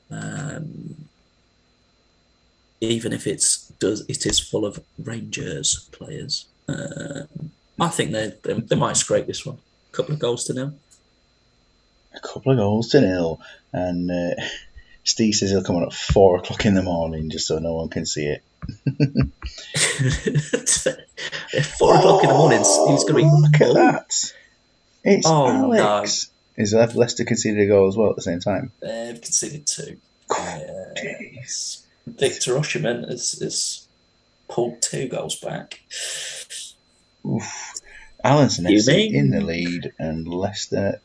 Even if it is full of Rangers players. I think they might scrape this one. A couple of goals to nil. A couple of goals to nil, and Steve says he'll come on at 4 o'clock in the morning just so no one can see it. 4 o'clock in the morning, he's going to be. Look at that! It's Alex. No. Is Leicester conceded a goal as well at the same time? They've conceded 2. Victor Osherman has pulled 2 goals back. Oof. Allenson FC in the lead, and Leicester.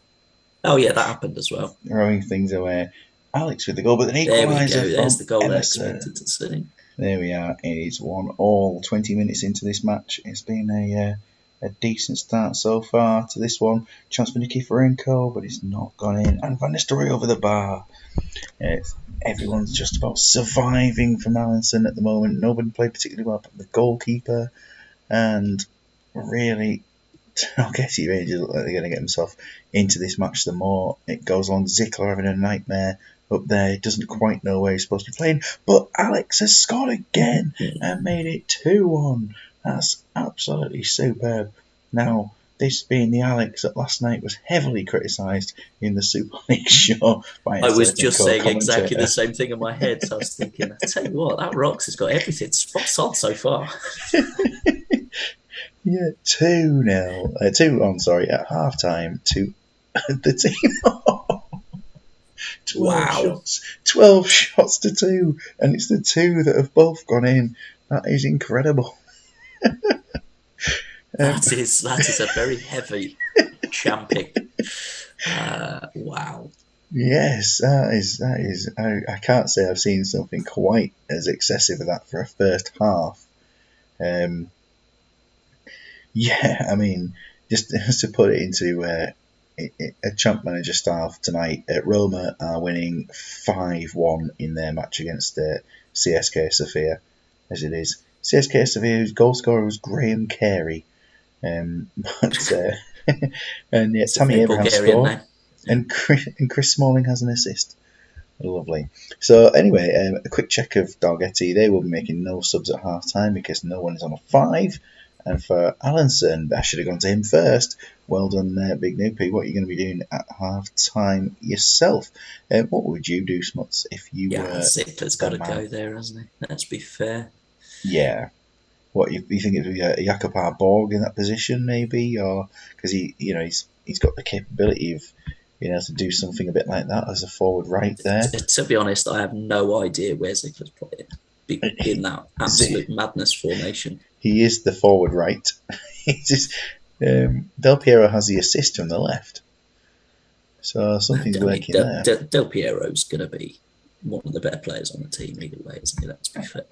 Oh yeah, that happened as well. Throwing things away. Alex with the goal, but an equaliser. There we go. There's the goal Emerson. there wanted to see. There we are. It's 1-1. 20 minutes into this match. It's been a decent start so far to this one. Chance for Nikiforenko, but it's not gone in. And Van Nistelrooy over the bar. Everyone's just about surviving from Allenson at the moment. Nobody played particularly well, but the goalkeeper. And really, Dalgety Rangers look like they're going to get themselves into this match the more it goes on. Zickler having a nightmare up there. He doesn't quite know where he's supposed to be playing. But Alex has scored again and made it 2-1. That's absolutely superb. Now, this being the Alex that last night was heavily criticised in the Super League show by a I was certain just saying co-commentator. exactly the same thing in my head. So I was thinking, I tell you what, that Rox has got everything spot on so far. Yeah, 2-0. 2-1, sorry, at half time to the team. 12 Wow. shots. 12 shots to 2. And it's the 2 that have both gone in. That is incredible. That is a very heavy champing. Wow. Yes, that is. I can't say I've seen something quite as excessive as that for a first half. Yeah, I mean, just to put it into a champ manager style tonight, Roma are winning 5-1 in their match against CSK Sofia, as it is. CSK Sofia, whose goal scorer was Graham Carey. And yeah, Tammy Abraham scored, and Chris Smalling has an assist. Lovely. So anyway, a quick check of Dalgety. They will be making no subs at half time because no one is on a 5. And for Allenson, I should have gone to him first. Well done there, Big Noopy. What are you going to be doing at half time yourself? What would you do, Smuts, if you were... Yeah, Zickler's got to go there, hasn't he? Let's be fair. Yeah. What, you think it would be a Jakub Borg in that position, maybe? Or because he's got the capability of to do something a bit like that as a forward right there. To be honest, I have no idea where Zickler's playing in that absolute madness formation. He is the forward right. Del Piero has the assist from the left. So something's working there. Del Piero's going to be one of the better players on the team either way, isn't he? Let's be fair.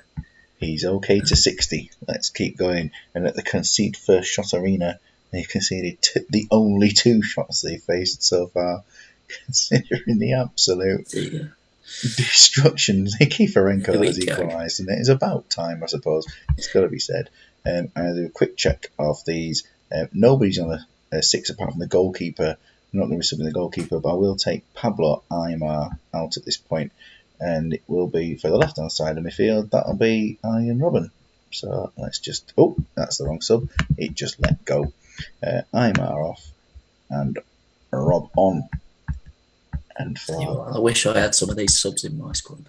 He's okay to 60. Let's keep going. And at the concede first shot arena, they've conceded the only 2 shots they've faced so far, considering the absolute destruction. Kifarenko has equalised, and it is about time, I suppose. It's got to be said. I do a quick check of these. Nobody's on a 6 apart from the goalkeeper. I'm not going to be subbing the goalkeeper, but I will take Pablo Aymar out at this point, and it will be for the left-hand side of midfield. That'll be Ian Robin. So let's just... Oh, that's the wrong sub. It just let go. Aymar off and Rob on. And I wish I had some of these subs in my squad.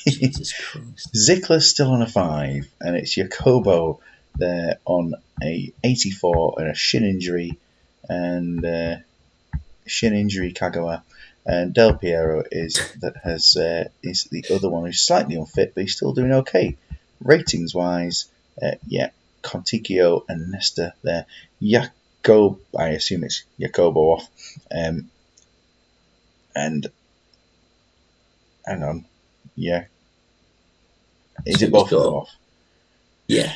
Jesus Christ. Zickler's still on a 5, and it's Jacobo there on a 84 and a shin injury, and Kagawa, and Del Piero is the other one who's slightly unfit, but he's still doing okay ratings wise. Conticchio and Nesta there. I assume it's Jacobo off, and hang on, yeah. Is it both of them off? Yeah.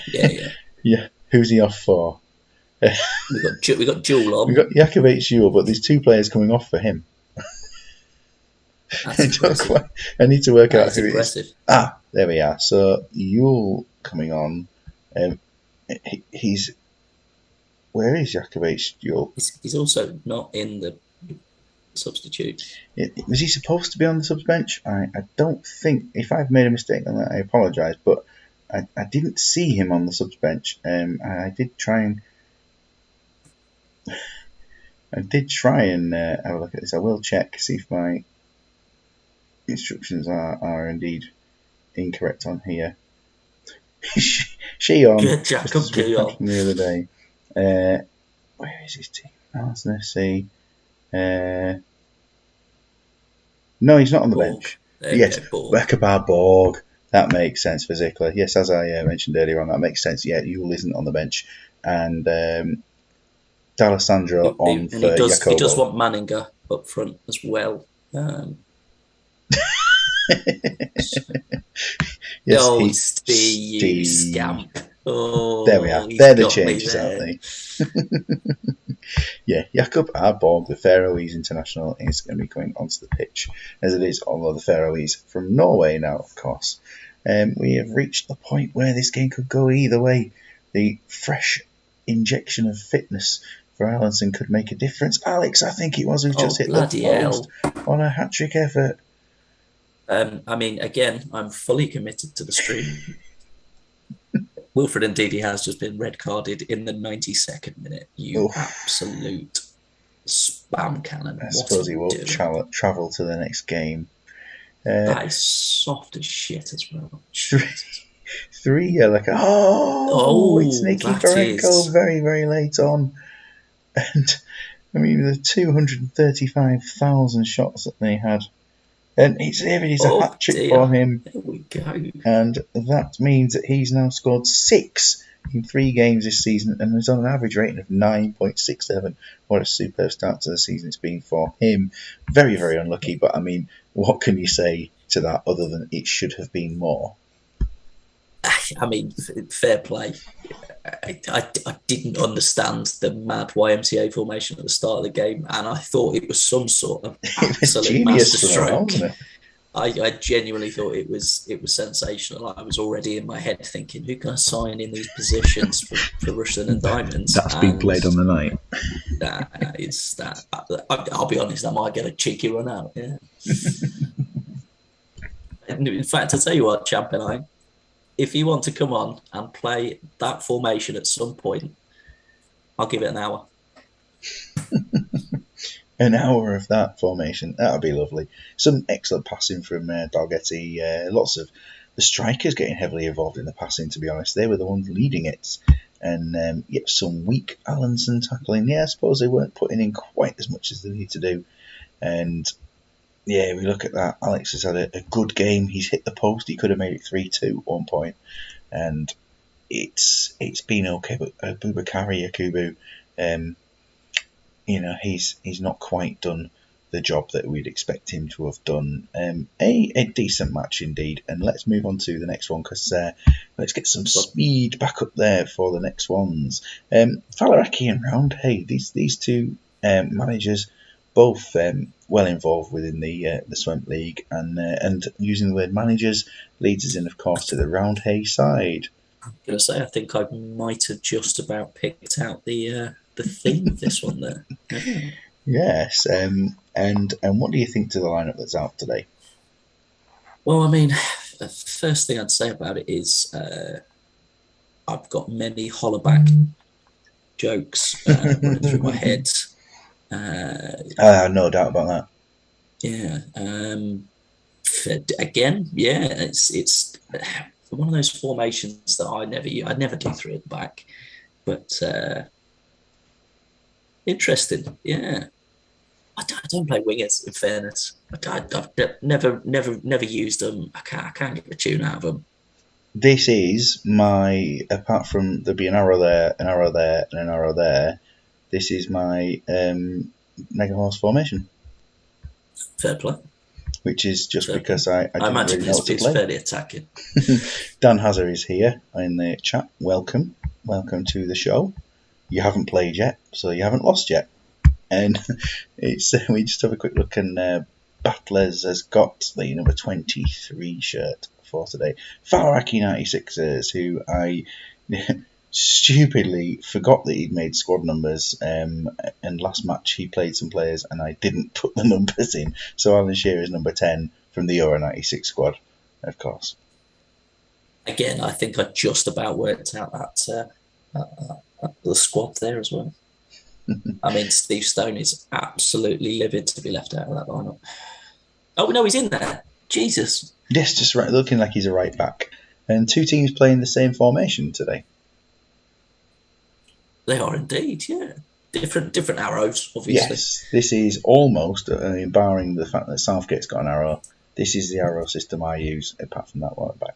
Yeah. Who's he off for? we got Jewel on. We got Jakovic Jewel, but there's 2 players coming off for him. I need to work out who impressive. It is. There we are. So Jewel coming on. He's where is Jakovic Jewel? He's also not in the substitute. Was he supposed to be on the subs bench? I don't think. If I've made a mistake on that, I apologise, but I didn't see him on the subs bench. I did try and have a look at this. I will check, see if my instructions are indeed incorrect on here. She on Jacob from the other day. Where is his team? Let's see. No, he's not on the bench. Yes, Jakob Borg. That makes sense for Zickler. Yes, as I mentioned earlier on, that makes sense. Yeah, Yule isn't on the bench, and D'Alessandro on for Jacobo. He does want Manninger up front as well. Yes, Steve, you scamp. Oh, there we are. They're the changes, aren't they? Yeah, Jakob Borg, the Faroese international, is going to be going onto the pitch, as it is all of the Faroese from Norway now, of course. We have reached the point where this game could go either way. The fresh injection of fitness for Allinson could make a difference. Alex, I think it was, who just hit the bloody post hell. on a hat-trick effort. I mean, again, I'm fully committed to the stream. Wilfred Ndidi has just been red carded in the 92nd minute. You Oof. absolute spam cannon. I What suppose are he you won't doing? travel to the next game. That is soft as shit as well. Three, like, it's Oh, Nicky that Ferenko is. very, very late on. And, I mean, the 235,000 shots that they had. And it's a Oh hat-trick for dear. him. There we go. And that means that he's now scored 6 in 3 games this season and is on an average rating of 9.67. What a superb start to the season it's been for him. Very, very unlucky, but I mean, what can you say to that other than it should have been more? I mean, fair play. I didn't understand the mad YMCA formation at the start of the game, and I thought it was some sort of It was absolute genius from him, masterstroke. wasn't it? I genuinely thought it was sensational. I was already in my head thinking, who can I sign in these positions for Rushden and Diamonds? That's been played on the night. It's that. I'll be honest, I might get a cheeky run out. Yeah. In fact, I'll tell you what, Champ and I, if you want to come on and play that formation at some point, I'll give it an hour. An hour of that formation, that would be lovely. Some excellent passing from Dalgetti. Lots of the strikers getting heavily involved in the passing, to be honest. They were the ones leading it. And some weak Allinson tackling. Yeah, I suppose they weren't putting in quite as much as they need to do. And yeah, we look at that. Alex has had a good game. He's hit the post. He could have made it 3-2 at one point. And it's been okay. But Abubakari Yakubu, he's not quite done the job that we'd expect him to have done. A decent match indeed. And let's move on to the next one, because let's get some speed back up there for the next ones. Falaraki and Round. Hey, these two managers, both well involved within the Swemp League, and using the word managers leads us in, of course, to the Roundhay side. I'm gonna say I think I might have just about picked out the theme of this one there. Yeah. Yes, and what do you think to the lineup that's out today? Well, I mean, the first thing I'd say about it is I've got many hollowback jokes running through my head. No doubt about that. Yeah. Again, yeah, it's one of those formations that I'd never do 3 at the back, but interesting. Yeah. I don't play wingers, in fairness. I've never used them. I can't get a tune out of them. This is my, apart from there be an arrow there, an arrow there, and an arrow there, this is my Mega Horse formation. Fair play. Which is just fair because I didn't imagine really know what to play. Fairly attacking. Dan Hazard is here in the chat. Welcome to the show. You haven't played yet, so you haven't lost yet. And it's we just have a quick look, and Battlers has got the number 23 shirt for today. Falaraki 96ers, who I stupidly forgot that he'd made squad numbers, and last match he played some players and I didn't put the numbers in. So Alan Shearer is number 10 from the Euro 96 squad, of course. Again, I think I just about worked out that the squad there as well. I mean, Steve Stone is absolutely livid to be left out of that lineup. Oh, no, he's in there. Jesus. Yes, just right, looking like he's a right back. And 2 teams playing the same formation today. They are indeed, yeah. Different arrows, obviously. Yes, this is almost, barring the fact that Southgate's got an arrow, this is the arrow system I use, apart from that one back.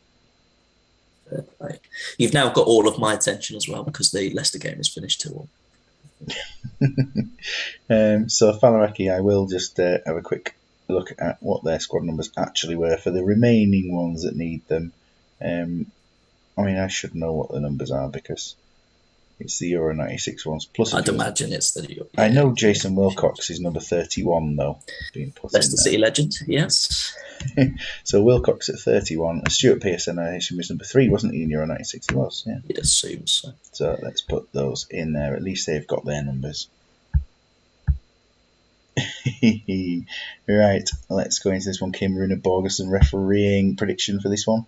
Right. You've now got all of my attention as well, because the Leicester game is finished 2-1. So Falaraki, I will just have a quick look at what their squad numbers actually were for the remaining ones that need them. I mean, I should know what the numbers are because It's the Euro 96 ones. Plus, I'd imagine it's the. I know Jason Wilcox is number 31 though, being put Leicester in there. City legend, yes. So Wilcox at 31, and Stuart Pearson, I assume, was number 3, wasn't he, in Euro 96? He was, yeah. You'd assume so. So let's put those in there. At least they've got their numbers. Right, let's go into this one. Kim Runa-Borgerson refereeing prediction for this one.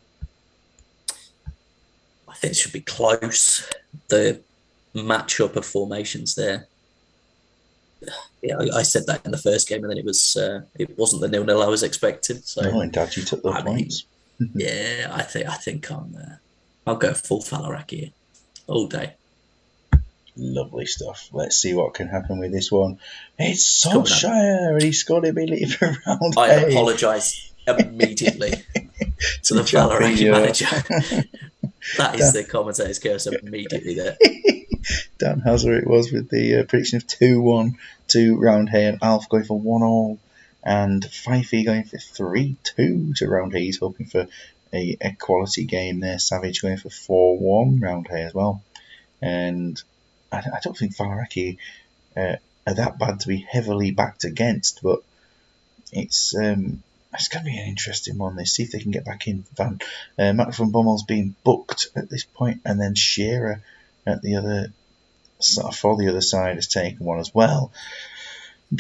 I think it should be close. The matchup of formations there. Yeah, I said that in the first game, and then it wasn't the 0-0 I was expecting. So, oh, and Dad, you took those points. Yeah, I think I'll go full Falaraki here all day. Lovely stuff. Let's see what can happen with this one. It's Solskjaer, and he scored immediately for round I A. apologise immediately to the Falaraki manager. That is the commentator's curse immediately there. Dan Hazard it was with the prediction of 2-1 to round A, and Alf going for 1-1, and Fifey going for 3-2 to round A. He's hoping for a quality game there. Savage going for 4-1 round A as well. And I don't think Falaraki are that bad to be heavily backed against, but it's going to be an interesting one. They see if they can get back in. Matt van Bommel's being booked at this point, and then Shearer at the other for the other side has taken one as well.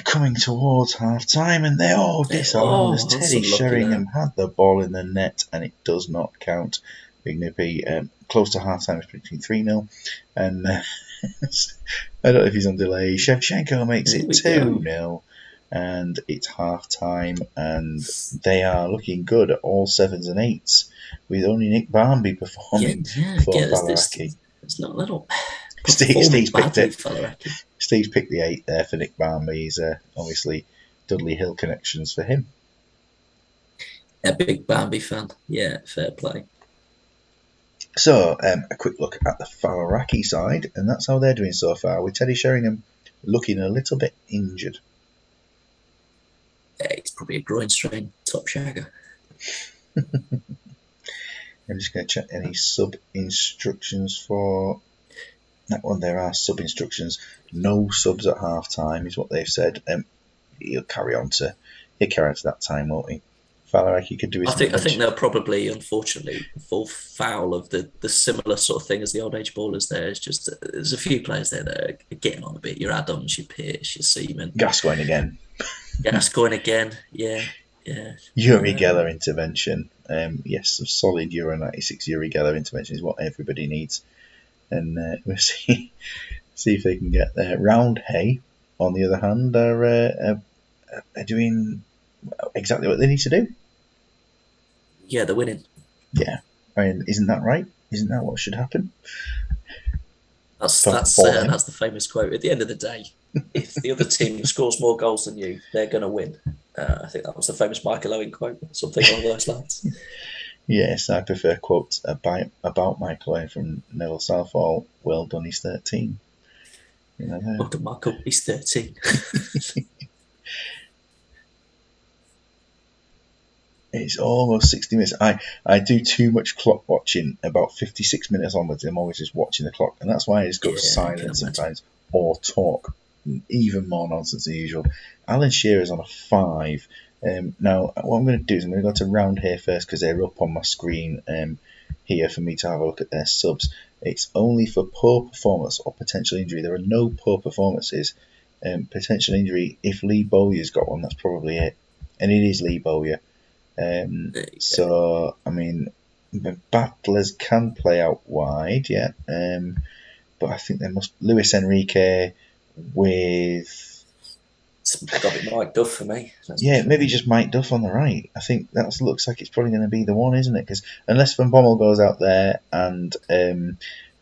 Coming towards half time, and they disarmed as Teddy Sheringham had the ball in the net, and it does not count. Being going to be close to half time, it's between 3-0, and I don't know if he's on delay. Shevchenko makes it 2-0. And it's half time, and they are looking good at all 7s and 8s, with only Nick Barmby performing for Falaraki. It's not little. Steve's picked it. Steve's picked the 8 there for Nick Barmby. He's obviously Dudley Hill connections for him. A big Barmby fan. Yeah, fair play. So, a quick look at the Falaraki side, and that's how they're doing so far, with Teddy Sheringham looking a little bit injured. Yeah, it's probably a groin strain, top shagger. I'm just going to check any sub-instructions for that one. There are sub-instructions. No subs at half-time is what they've said. He'll carry on to that time, won't he? Falaraki could do his I think they'll probably, unfortunately, fall foul of the similar sort of thing as the old age ballers there. It's just there's a few players there that are getting on a bit. Your Adams, your Pearce, your Seaman. Gascoigne again. Gascoigne again, yeah. Uri Geller intervention. Yes, some solid Euro 96 Uri Geller intervention is what everybody needs. And we'll see if they can get there. Round Hay, on the other hand, are doing exactly what they need to do. Yeah, they're winning. Yeah. I mean, isn't that right? Isn't that what should happen? That's the famous quote. At the end of the day, if the other team scores more goals than you, they're going to win. I think that was the famous Michael Owen quote, something along those lines. Yes, I prefer quotes about Michael Owen from Neville Southall. Well done, he's 13. Well done, Michael, he's 13. It's almost 60 minutes. I do too much clock watching. About 56 minutes onwards, I'm always just watching the clock, and that's why I just go silent sometimes or talk even more nonsense than usual. Alan Shearer's on a 5. Now, what I'm going to do is I'm going to go to round here first because they're up on my screen here for me to have a look at their subs. It's only for poor performance or potential injury. There are no poor performances. Potential injury, if Lee Bowyer's got one, that's probably it. And it is Lee Bowyer. So, I mean, the battlers can play out wide, yeah. But I think Luis Enrique with... It's got to be Mike Duff for me. Maybe just Mike Duff on the right. I think that looks like it's probably going to be the one, isn't it? Because unless Van Bommel goes out there and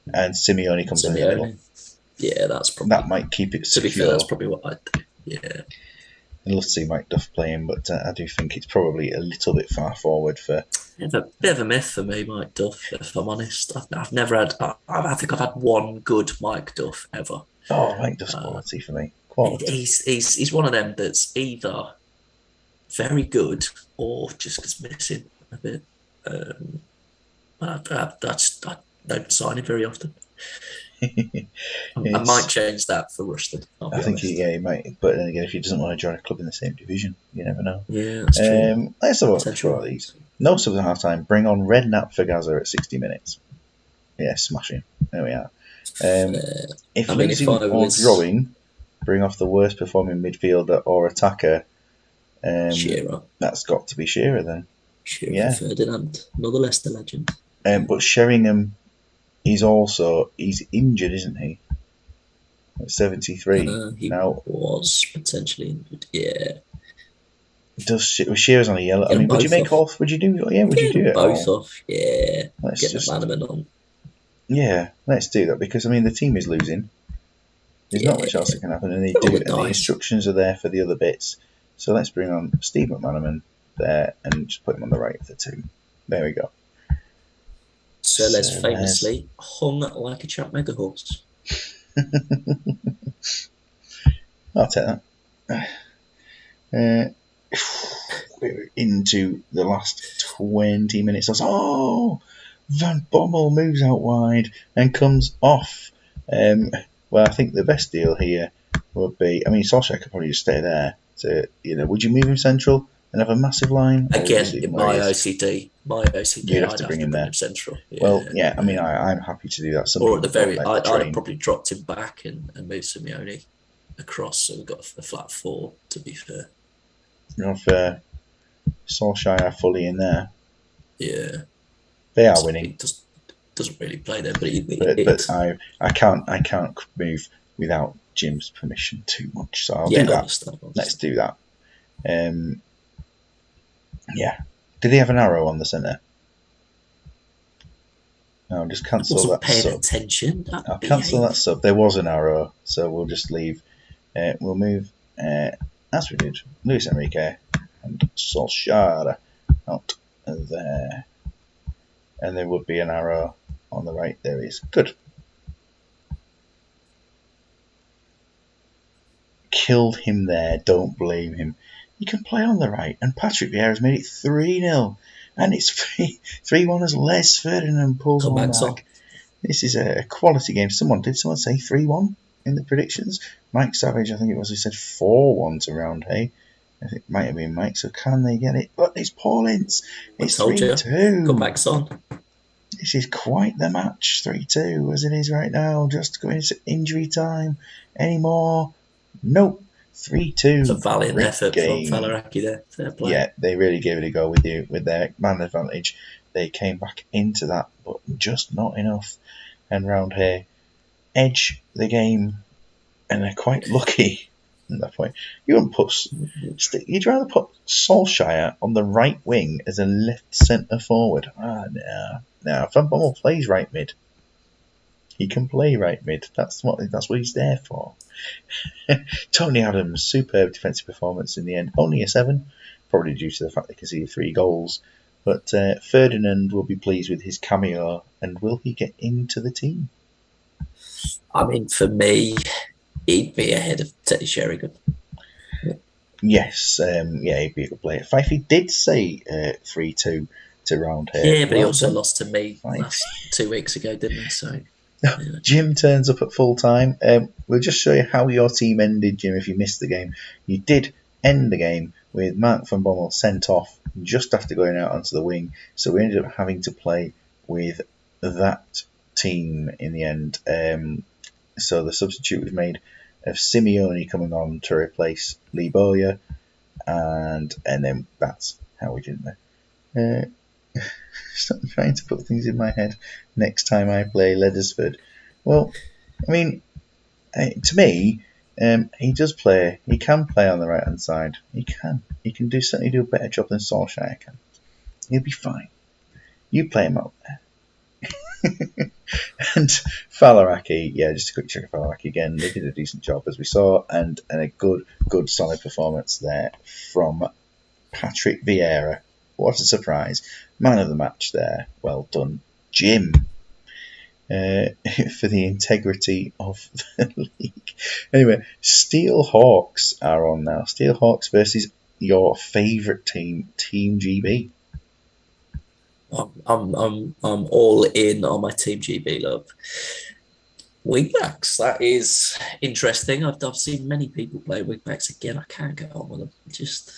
Simeone comes in the middle. Yeah, that's probably... That might keep it secure. To be fair, that's probably what I'd do, yeah. I'd love to see Mike Duff playing, but I do think it's probably a little bit far forward for... It's a bit of a myth for me, Mike Duff, if I'm honest. I've never had... I think I've had one good Mike Duff ever. Oh, Mike Duff's quality for me. Quality. He's one of them that's either very good or just gets missing a bit. I don't sign him very often. I might change that for Rusted. I'll be I think honest. he might. But then again, if he doesn't want to join a club in the same division, you never know. Yeah, that's true. Let's have a look Potential. for these. No subs at half time. Bring on Redknapp for Gaza at 60 minutes. Yeah, smashing. There we are. If I mean, losing if I or was drawing, bring off the worst performing midfielder or attacker. Shearer, That's got to be Shearer then. Shearer Yeah. for Ferdinand, another Leicester legend. But Sheringham, he's injured, isn't he? At 73. He Now, was potentially injured. Yeah. Shearer's on a yellow? Get I mean, them would you both make off. off? Would you do? Yeah, would you Get do them it both all? off. Yeah. Let's Get just the Bannerman on. yeah, let's do that because I mean the team is losing. There's not much else that can happen, and Roll the and the dice. instructions are there for the other bits. So let's bring on Steve McManaman there and just put him on the right of the two. There we go. Sir Les famously hung like a chap mega horse. I'll take that. We're into the last 20 minutes. Oh, Van Bommel moves out wide and comes off. Well, I think the best deal here would be. I mean, Solskjaer could probably just stay there. Would you move him central and have a massive line? Again, my OCD. You'd have I'd to bring him there. central. Yeah, well, yeah. I mean, I'm happy to do that. Or at the very, I'd have probably dropped him back and moved Simeone across, so we've got a flat four. To be fair, you have Solskjaer fully in there. Yeah, they are winning. He doesn't really play there, but I can't move without Jim's permission too much. So I'll do that. Understand. Let's do that. Yeah. Did he have an arrow on the centre? No, just cancel that sub. Attention. I'll cancel that sub. There was an arrow, so we'll just leave. We'll move as we did Luis Enrique and Solskjaer out there. And there would be an arrow on the right. There is. Good. Killed him there. Don't blame him. He can play on the right. And Patrick Vieira's made it 3-0. And it's 3-1 as Les Ferdinand pulls one back. This is a quality game. Did someone say 3-1 in the predictions? Mike Savage, I think it was, he said 4-1 to Roundhay. I think it might have been Mike. So can they get it? But it's Paul Ince. It's 3-2. Come back, son. This is quite the match, 3-2 as it is right now. Just going into injury time. Any more? Nope. 3-2. It's a valiant effort from Falaraki there. Fair play. Yeah, they really gave it a go with their man advantage. They came back into that, but just not enough. And Roundhay edge the game, and they're quite lucky at that point. You'd rather put Solskjaer on the right wing as a left centre forward. No. Van Bommel plays right mid. He can play right mid. That's what he's there for. Tony Adams, superb defensive performance in the end. Only a 7, probably due to the fact they conceded 3 goals. But Ferdinand will be pleased with his cameo, and will he get into the team? I mean, for me, he'd be ahead of Teddy Sheringham. Yes, he'd be a good player. Fifey did say 3-2 to Roundhay. Yeah, but he also lost to me last 2 weeks ago, didn't he? So. Yeah. Jim turns up at full time. We'll just show you how your team ended, Jim, if you missed the game. You did end the game with Mark van Bommel sent off just after going out onto the wing. So we ended up having to play with that team in the end. So the substitute was made of Simeone coming on to replace Lee Bowyer. And then that's how we did it. Stop trying to put things in my head next time I play Leathersford. Well, I mean, to me, he does play. He can play on the right hand side. He can. He can certainly do a better job than Solskjaer can. He'll be fine. You play him out there. And Falaraki, just a quick check of Falaraki again. They did a decent job as we saw, and a good solid performance there from Patrick Vieira. What a surprise. Man of the match there. Well done, Jim. For the integrity of the league. Anyway, Steel Hawks are on now. Steel Hawks versus your favourite team, Team GB. I'm all in on my Team GB, love. Wing backs, that is interesting. I've seen many people play wing backs. Again, I can't get on with them. Just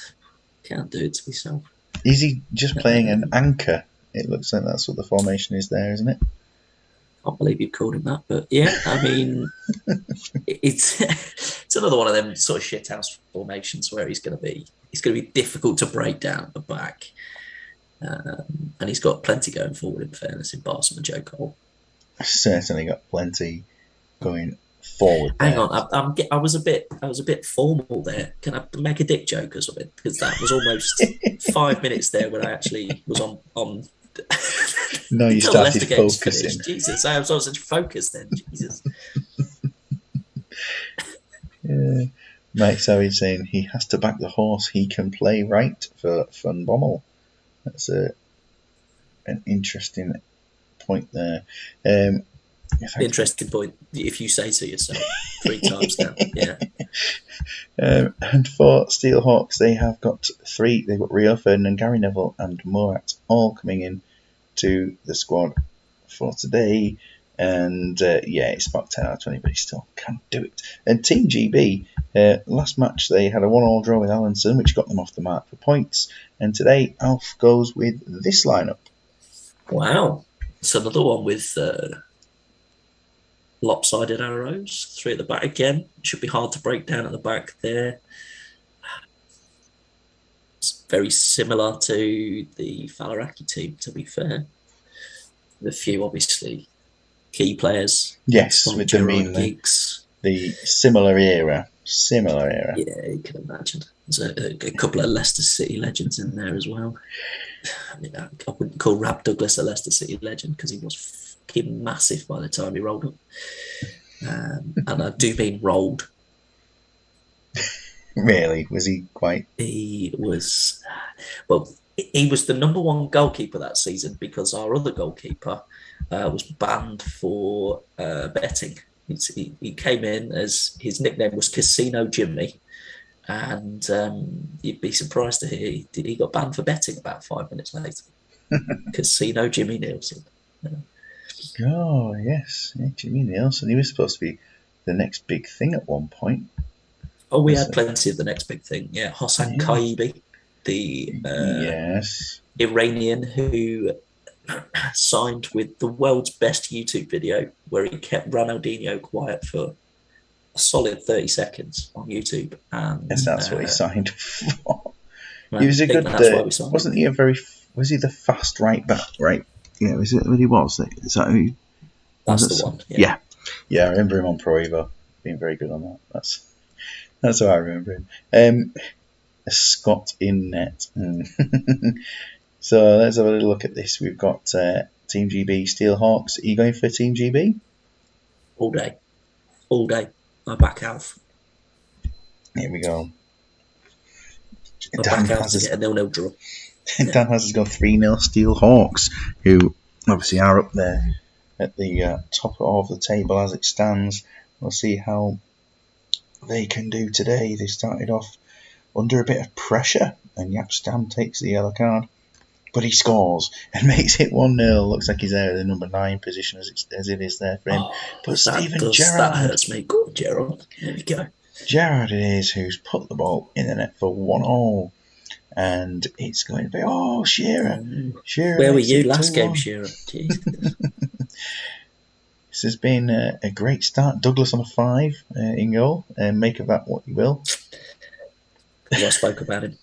can't do it to myself. Is he just playing an anchor? It looks like that's what the formation is there, isn't it? I can't believe you called him that, but yeah, I mean, it's it's another one of them sort of shithouse formations where he's going to be difficult to break down at the back, and he's got plenty going forward. In fairness, in Barcelona, Joe Cole. Certainly got plenty going forward there. Hang on, I was a bit formal there. Can I make a dick joke or something? Because that was almost 5 minutes there when I actually was on. No, you started focusing. Finished. Jesus, I was on such focus then. Jesus. Mike Savage saying he has to back the horse. He can play right for Fun Bommel. That's an interesting point there. Interesting point, if you say so yourself 3 times now. Yeah. And for Steelhawks, they have got 3. They've got Rio Ferdinand, Gary Neville, and Morat all coming in to the squad for today. And it's about 10 out of 20, but he still can't do it. And Team GB, last match they had a 1-1 draw with Allenson, which got them off the mark for points. And today Alf goes with this lineup. Wow. It's another one with lopsided arrows. 3 at the back again. It should be hard to break down at the back there. It's very similar to the Falaraki team, to be fair. The few, obviously, key players. Yes, with the similar era. Yeah, you can imagine. There's a couple of Leicester City legends in there as well. I mean, I wouldn't call Rab Douglas a Leicester City legend because he was fucking massive by the time he rolled up. And I do mean rolled. Really? Was he quite? He was, well, he was the number 1 goalkeeper that season because our other goalkeeper was banned for betting. He came in as his nickname was Casino Jimmy, and you'd be surprised to hear he got banned for betting about 5 minutes later. Casino Jimmy Nielsen. Oh yes, Jimmy Nielsen. He was supposed to be the next big thing at one point. Oh, we had plenty of the next big thing. Yeah, Hossan Kaibi, the Iranian who signed with the world's best YouTube video where he kept Ronaldinho quiet for a solid 30 seconds on YouTube. And that's what he signed for. He was a good. Wasn't he was he the fast right back? Right. Yeah, was it what he was? Is that who? That's the one. Yeah. I remember him on Pro Evo being very good on that. That's how I remember him. A Scott in net. So let's have a little look at this. We've got Team GB Steelhawks. Are you going for Team GB? All day. I back Alf. Here we go. I back Alf to get a 0-0 draw. Dan has gone 3-0 Steelhawks, who obviously are up there at the top of the table as it stands. We'll see how they can do today. They started off under a bit of pressure, and Yapstam takes the yellow card, but he scores and makes it 1-0. Looks like he's there at the number 9 position as it is there for him. But Steven Gerrard, that hurts me. Go on, Gerrard. There we go. Gerrard it is who's put the ball in the net for 1-0. And it's going to be, Shearer. Where were you last game, Shearer? Jesus. This has been a great start. Douglas on a 5 in goal. Make of that what you will. I spoke about him.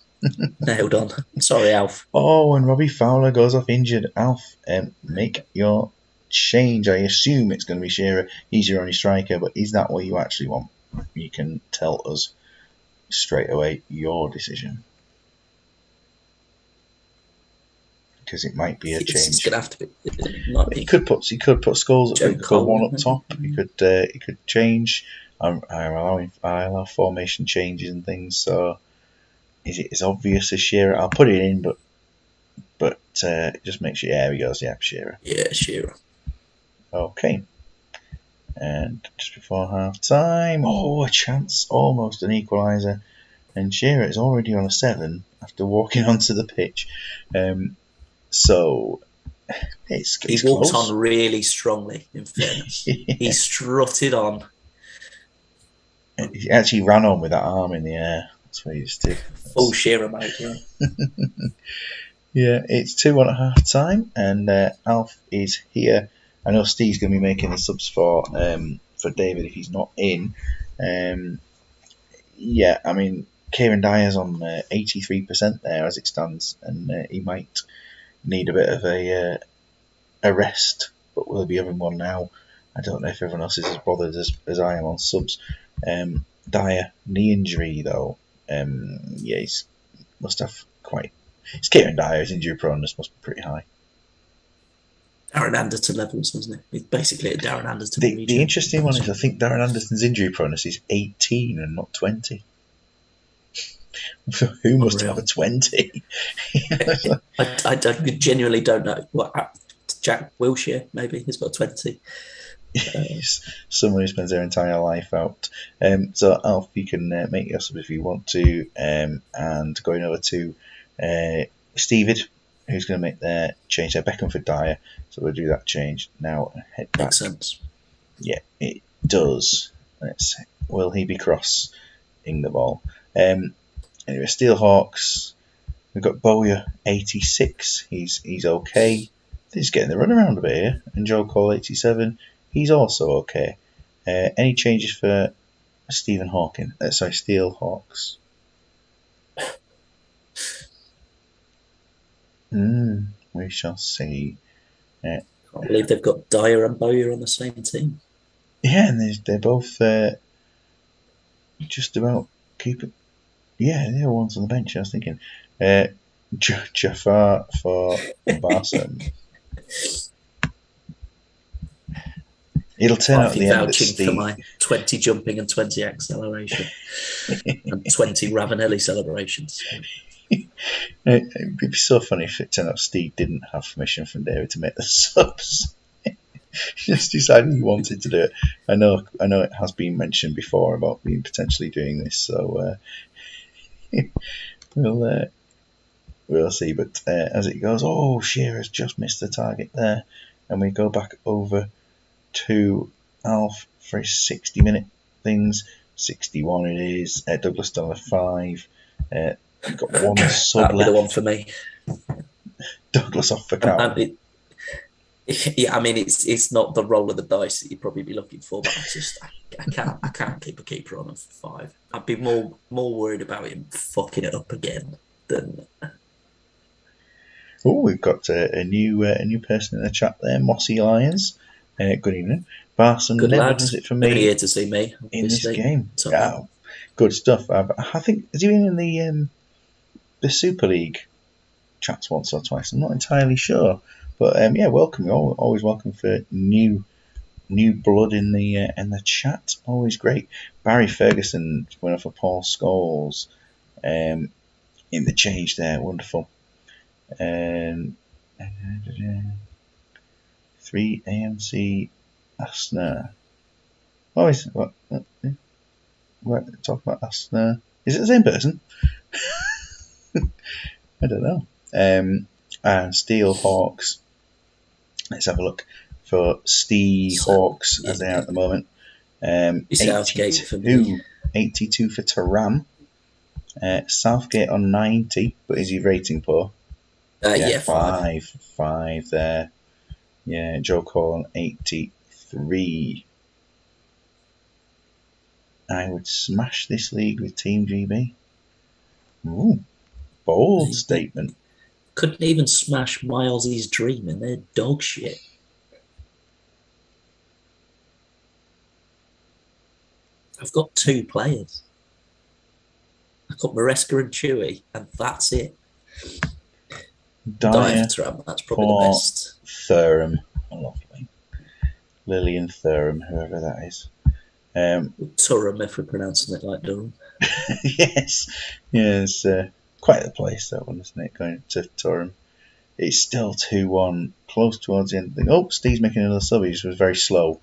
Nailed on. Sorry, Alf. And Robbie Fowler goes off injured. Alf, make your change. I assume it's going to be Shearer. He's your only striker, but is that what you actually want? You can tell us straight away your decision. Because it might be a change. It's gonna have to be. He could put Scholes at one up top. He could change. I allow formation changes and things. So is it as obvious as Shearer? I'll put it in, but just make sure. Yeah, he goes. Yeah, Shearer. Yeah, Shearer. Okay. And just before half time, a chance, almost an equaliser, and Shearer is already on a 7 after walking onto the pitch. So He walked close. On really strongly, in fairness. Yeah. He strutted on. He actually ran on with that arm in the air. That's what he just did. Full Shearer mode, yeah. Yeah, it's 2-1 at half time, and Alf is here. I know Steve's going to be making the subs for David if he's not in. Yeah, I mean, Kieran Dyer's on 83% there as it stands, and he might need a bit of a rest, but will be having one now. I don't know if everyone else is as bothered as I am on subs. Dyer, knee injury though. Yeah, he must have quite. It's Kieran Dyer's injury proneness must be pretty high. Darren Anderson levels, wasn't it? It's basically a Darren Anderson. The interesting one is I think Darren Anderson's injury proneness is 18 and not 20. Who must have a 20? I genuinely don't know. What Jack Wilshere maybe has got 20. Someone who spends their entire life out. So Alf, you can make your sub if you want to, and going over to Stevid, who's going to make their change there. Beckham for Dyer, so we'll do that change now and head back. Makes sense. Yeah, it does. Will he be crossing the ball? Anyway, Steelhawks. We've got Bowyer 86. He's okay. He's getting the runaround a bit here. And Joe Cole 87. He's also okay. Any changes for Stephen Hawking? Steelhawks. We shall see. I can't believe they've got Dyer and Bowyer on the same team. Yeah, and they're both just about keeping. Yeah, they're ones on the bench. I was thinking Jafar for Barca. It'll turn out at the end that Steve... for my 20 jumping and 20 acceleration and 20 Ravanelli celebrations. It'd be so funny if it turned out Steve didn't have permission from David to make the subs. He just decided he wanted to do it. I know it has been mentioned before about being potentially doing this, so we'll see. But as it goes, Shearer's just missed the target there, and we go back over to Alf for his 60-minute things. 61 it is. Douglas Dollar 5. Got one sub left. The one for me. Douglas off for count. Yeah, I mean it's not the roll of the dice that you'd probably be looking for, but I can't keep a keeper on him for 5. I'd be more worried about him fucking it up again than. Oh, we've got a new person in the chat there, Mossy Lions. Good evening. Barson never does it for me. Here to see me in this game. Yeah, good stuff. I think has he been in the Super League chats once or twice? I'm not entirely sure, but yeah, welcome. You're always welcome for new blood in the chat. Always great. Barry Ferguson winner for Paul Scholes in the change there. Wonderful. 3 AMC Asner. Oh, is it, what? Talk about Asner. Is it the same person? I don't know. And Steel Hawks. Let's have a look for Steve Hawks as they are at the moment. 82 for Taram. Southgate on 90, but is he rating poor? Yeah, 5 there. Yeah, Joe Cole on 83. I would smash this league with Team GB. Ooh, bold statement. Couldn't even smash my Aussie's dream, and they're dog shit. I've got 2 players. I've got Maresca and Chewy, and that's it. Dyer that's probably the best. Thuram, lovely. Lillian Thuram, whoever that is. Turum, if we're pronouncing it like Durham. Yes, quite the place that one, isn't it? Going to Turum. It's still 2-1, close towards the end. Oh, Steve's making another sub. He just was very slow.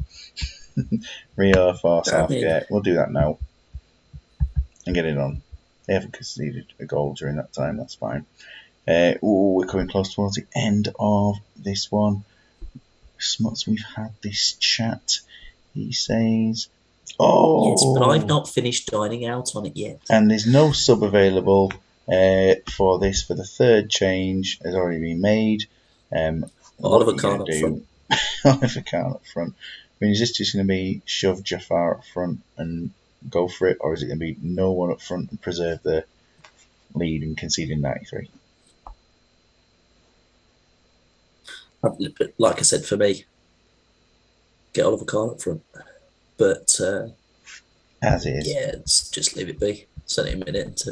Rio for Southgate. We'll do that now and get it on. They haven't conceded a goal during that time. That's fine. We're coming close towards the end of this one. Smuts, we've had this chat. He says, "Oh, yes, but I've not finished dining out on it yet." And there's no sub available for this. For the third change has already been made. Oliver Kahn up front. Oliver Kahn up front. I mean, is this just going to be shove Jafar up front and go for it, or is it going to be no one up front and preserve the lead and conceding 93? Like I said, for me, get Oliver Kahn up front. But as it is, yeah, just leave it be. 70 minutes.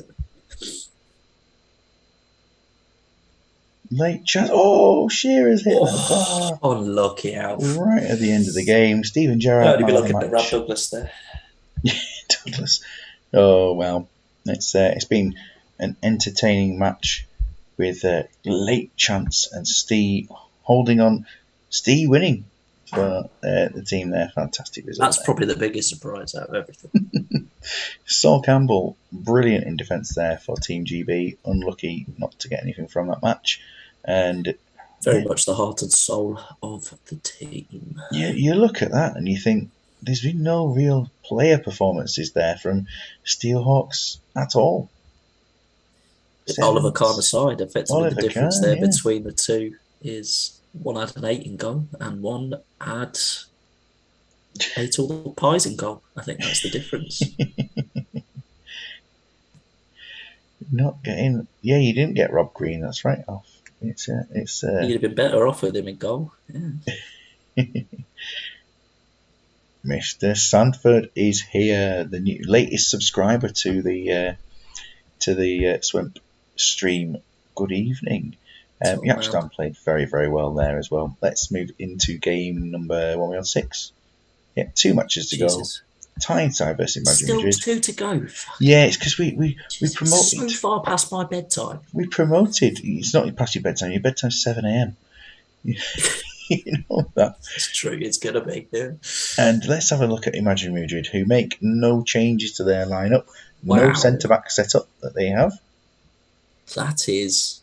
Late chance. Oh, Shearer's hit the bar. Unlucky, Alf. Right at the end of the game. Steven Gerrard. I'd be looking at Rob Douglas there. Douglas. Oh well, it's been an entertaining match with late chance and Steve holding on. Steve winning for the team there. Fantastic result. That's probably the biggest surprise out of everything. Sol Campbell, brilliant in defence there for Team GB. Unlucky not to get anything from that match. And very much the heart and soul of the team. Yeah, you look at that and you think there's been no real player performances there from Steelhawks at all. Oliver Kahn aside, effectively the difference Kahn, between the two is one had an 8 in goal and one had 8 all the pies in goal. I think that's the difference. Not getting, you didn't get Rob Green. That's right. Off. You'd have been better off with him in goal. Yeah. Mr. Sanford is here, the latest subscriber to the Swemp stream. Good evening. Yakshtan played very, very well there as well. Let's move into game number 6. Yeah, 2 matches to go. Tyneside versus Madrid. Still 2 to go. Yeah, it's because we promoted. So far past my bedtime. We promoted. It's not past your bedtime. Your bedtime's 7 a.m. You know that. It's true. It's gonna be. Yeah. And let's have a look at Imagine Madrid, who make no changes to their lineup. Wow. No centre back setup that they have. That is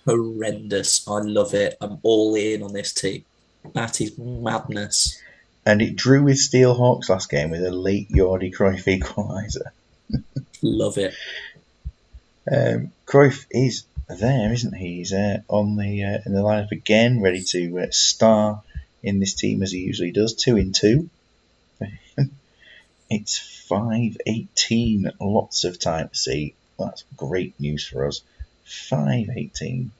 horrendous. I love it. I'm all in on this team. That is madness. And it drew with Steelhawks last game with a late Jordi Cruyff equaliser. Love it. Cruyff is there, isn't he? He's on the in the lineup again, ready to star in this team as he usually does. 2 in 2. It's 5:18. Lots of time to see. That's great news for us. 5:18.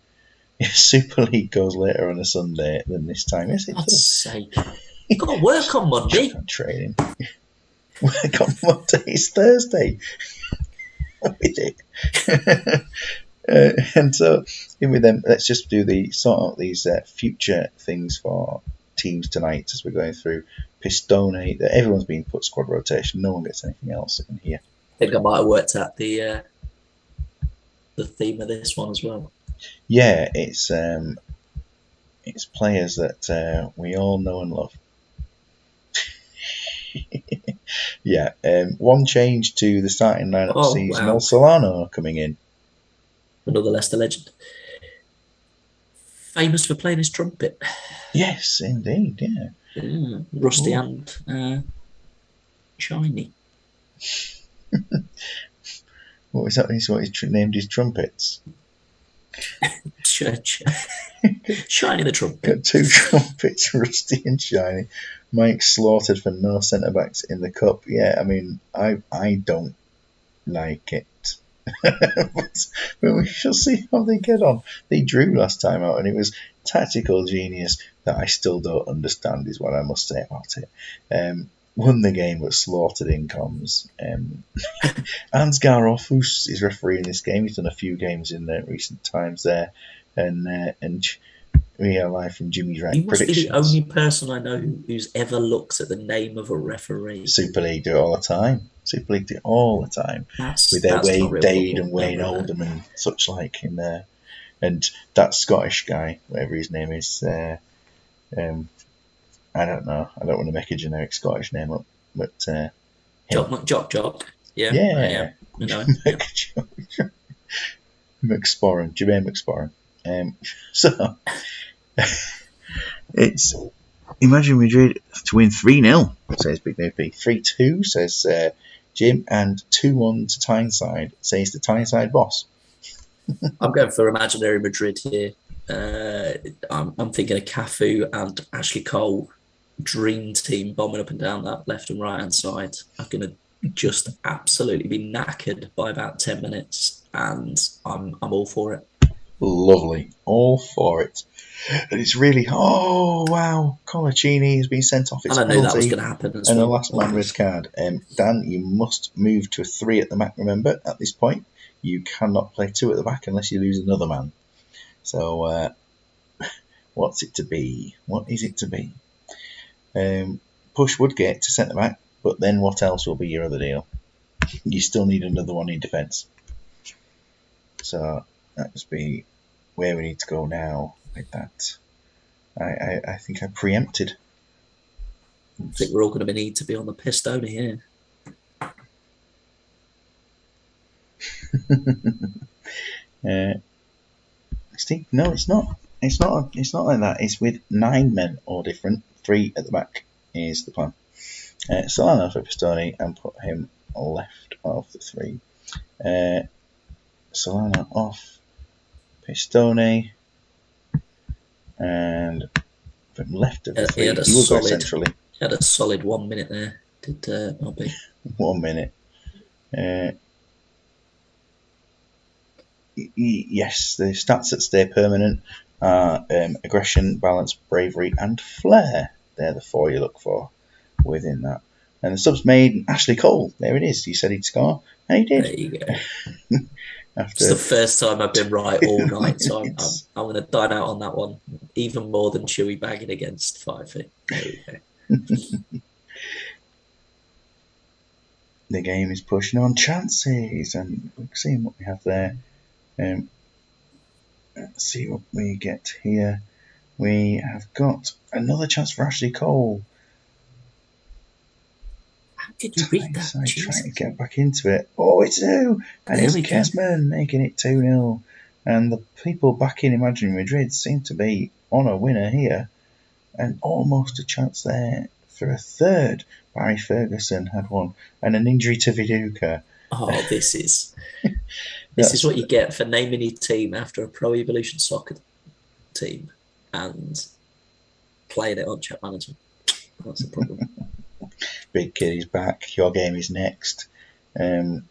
If Super League goes later on a Sunday than this time, yes, it does. Sake. You've got to work on Monday. Training. Work on Monday. It's Thursday. With it. And so, in with them, let's just do sort out these future things for teams tonight as we're going through. Pistone. Everyone's being put squad rotation. No one gets anything else in here. I think I might have worked out the theme of this one as well. Yeah, it's players that we all know and love. Yeah, one change to the starting lineup seasonal. Wow. Solano coming in. Another Leicester legend. Famous for playing his trumpet. Yes, indeed, yeah. Rusty and shiny. What was that? He's named his trumpets. Shiny the trumpet. Got 2 trumpets, Rusty and Shiny. Mike slaughtered for no centre backs in the cup. Yeah, I mean, I don't like it. But we shall see how they get on. They drew last time out, and it was tactical genius that I still don't understand, is what I must say about it. Won the game but slaughtered in comms. Ansgar Off, who's refereeing this game, he's done a few games in the recent times there, and we are live from Jimmy's Rank. He must be the only person I know who's ever looked at the name of a referee. Super League do it all the time. With their Wade Dade and Wayne Oldham and such like in there. And that Scottish guy, whatever his name is, I don't know. I don't want to make a generic Scottish name up, but Jock. Yeah. Yeah. McSporran. McSporran, Jermaine McSporran. So It's imagine Madrid to win 3-0, says Big Noopy. 3-2, says Jim, and 2-1 to Tyneside, says the Tyneside boss. I'm going for imaginary Madrid here. I'm thinking of Cafu and Ashley Cole, dream team bombing up and down that left and right hand side. I'm going to just absolutely be knackered by about 10 minutes, and I'm all for it. Lovely, all for it. And it's really, oh wow, Colaccini has been sent off its And I knew that was penalty going to happen as and a well. last man red card. Dan, you must move to a 3 at the back, remember, at this point. You cannot play 2 at the back unless you lose another man. So, what's it to be? What is it to be? Push Woodgate to centre back, but then what else will be your other deal? You still need another one in defence. So, that must be where we need to go now with that. I think I preempted. I think we're all going to need to be on the Pistone here. Steve, no, it's not. It's not like that. It's with 9 men or different. 3 at the back is the plan. Solana for Pistone and put him left of the 3. Solana off. Pistone and from left of the 3. He will go centrally. He had a solid 1 minute there. Did Nobby? 1 minute. Yes, the stats that stay permanent are aggression, balance, bravery, and flair. They're the 4 you look for within that. And the subs made Ashley Cole. There it is. He said he'd score, and he did. There you go. It's the first time I've been right all night, so I'm going to dine out on that one even more than Chewy bagging against 5 feet. There you go. The game is pushing on chances, and we're seeing what we have there. Let's see what we get here. We have got another chance for Ashley Cole. How did you read that? I'm trying to get back into it. Oh, it's 2! And it's Kesman making it 2-0. And the people back in Imaginary Madrid seem to be on a winner here. And almost a chance there for a third. Barry Ferguson had one. And an injury to Viduka. Oh, this is this is what you get for naming your team after a Pro Evolution Soccer team and playing it on Chat Manager. That's the problem. Big Kid is back. Your game is next. Does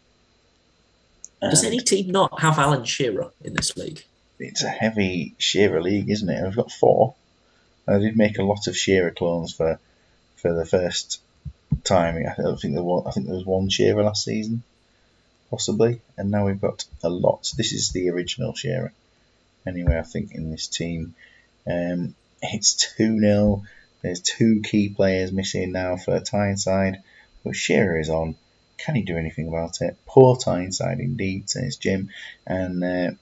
any team not have Alan Shearer in this league? It's a heavy Shearer league, isn't it? We've got 4. I did make a lot of Shearer clones for the first time. I think there was 1 Shearer last season, possibly, and now we've got a lot. This is the original Shearer. Anyway, I think in this team, it's 2-0. There's 2 key players missing now for Tyneside, but Shearer is on. Can he do anything about it? Poor Tyneside indeed, says Jim. And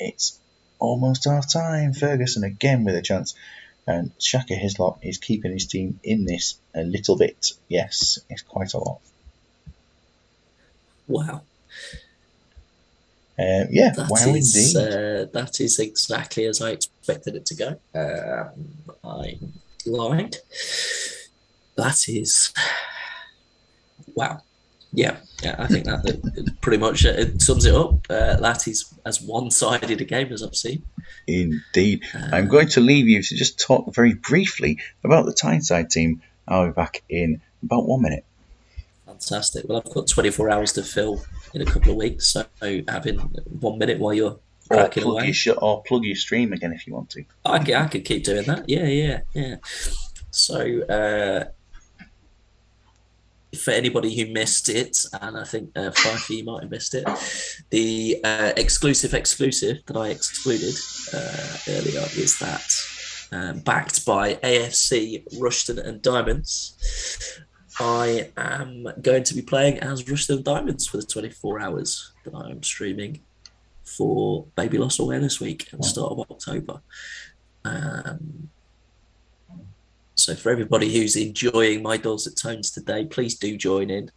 it's almost half time. Ferguson again with a chance. And Shaka Hislop is keeping his team in this a little bit. Yes, it's quite a lot. Wow. Yeah, wow indeed. That is exactly as I expected it to go. I'm lied. That is wow. Yeah, I think that pretty much it sums it up. That is as one-sided a game as I've seen. Indeed. I'm going to leave you to just talk very briefly about the Tyneside team. I'll be back in about 1 minute. Fantastic. Well, I've got 24 hours to fill in a couple of weeks, so having 1 minute while you're cracking away. Or plug your stream again if you want to. I could keep doing that. Yeah. So, for anybody who missed it, and I think 5 of you might have missed it, the exclusive that I excluded earlier is that backed by AFC Rushton and Diamonds, I am going to be playing as Rushton and Diamonds for the 24 hours that I am streaming for Baby Loss Awareness Week at the start of October. So for everybody who's enjoying my dulcet tones today, please do join in.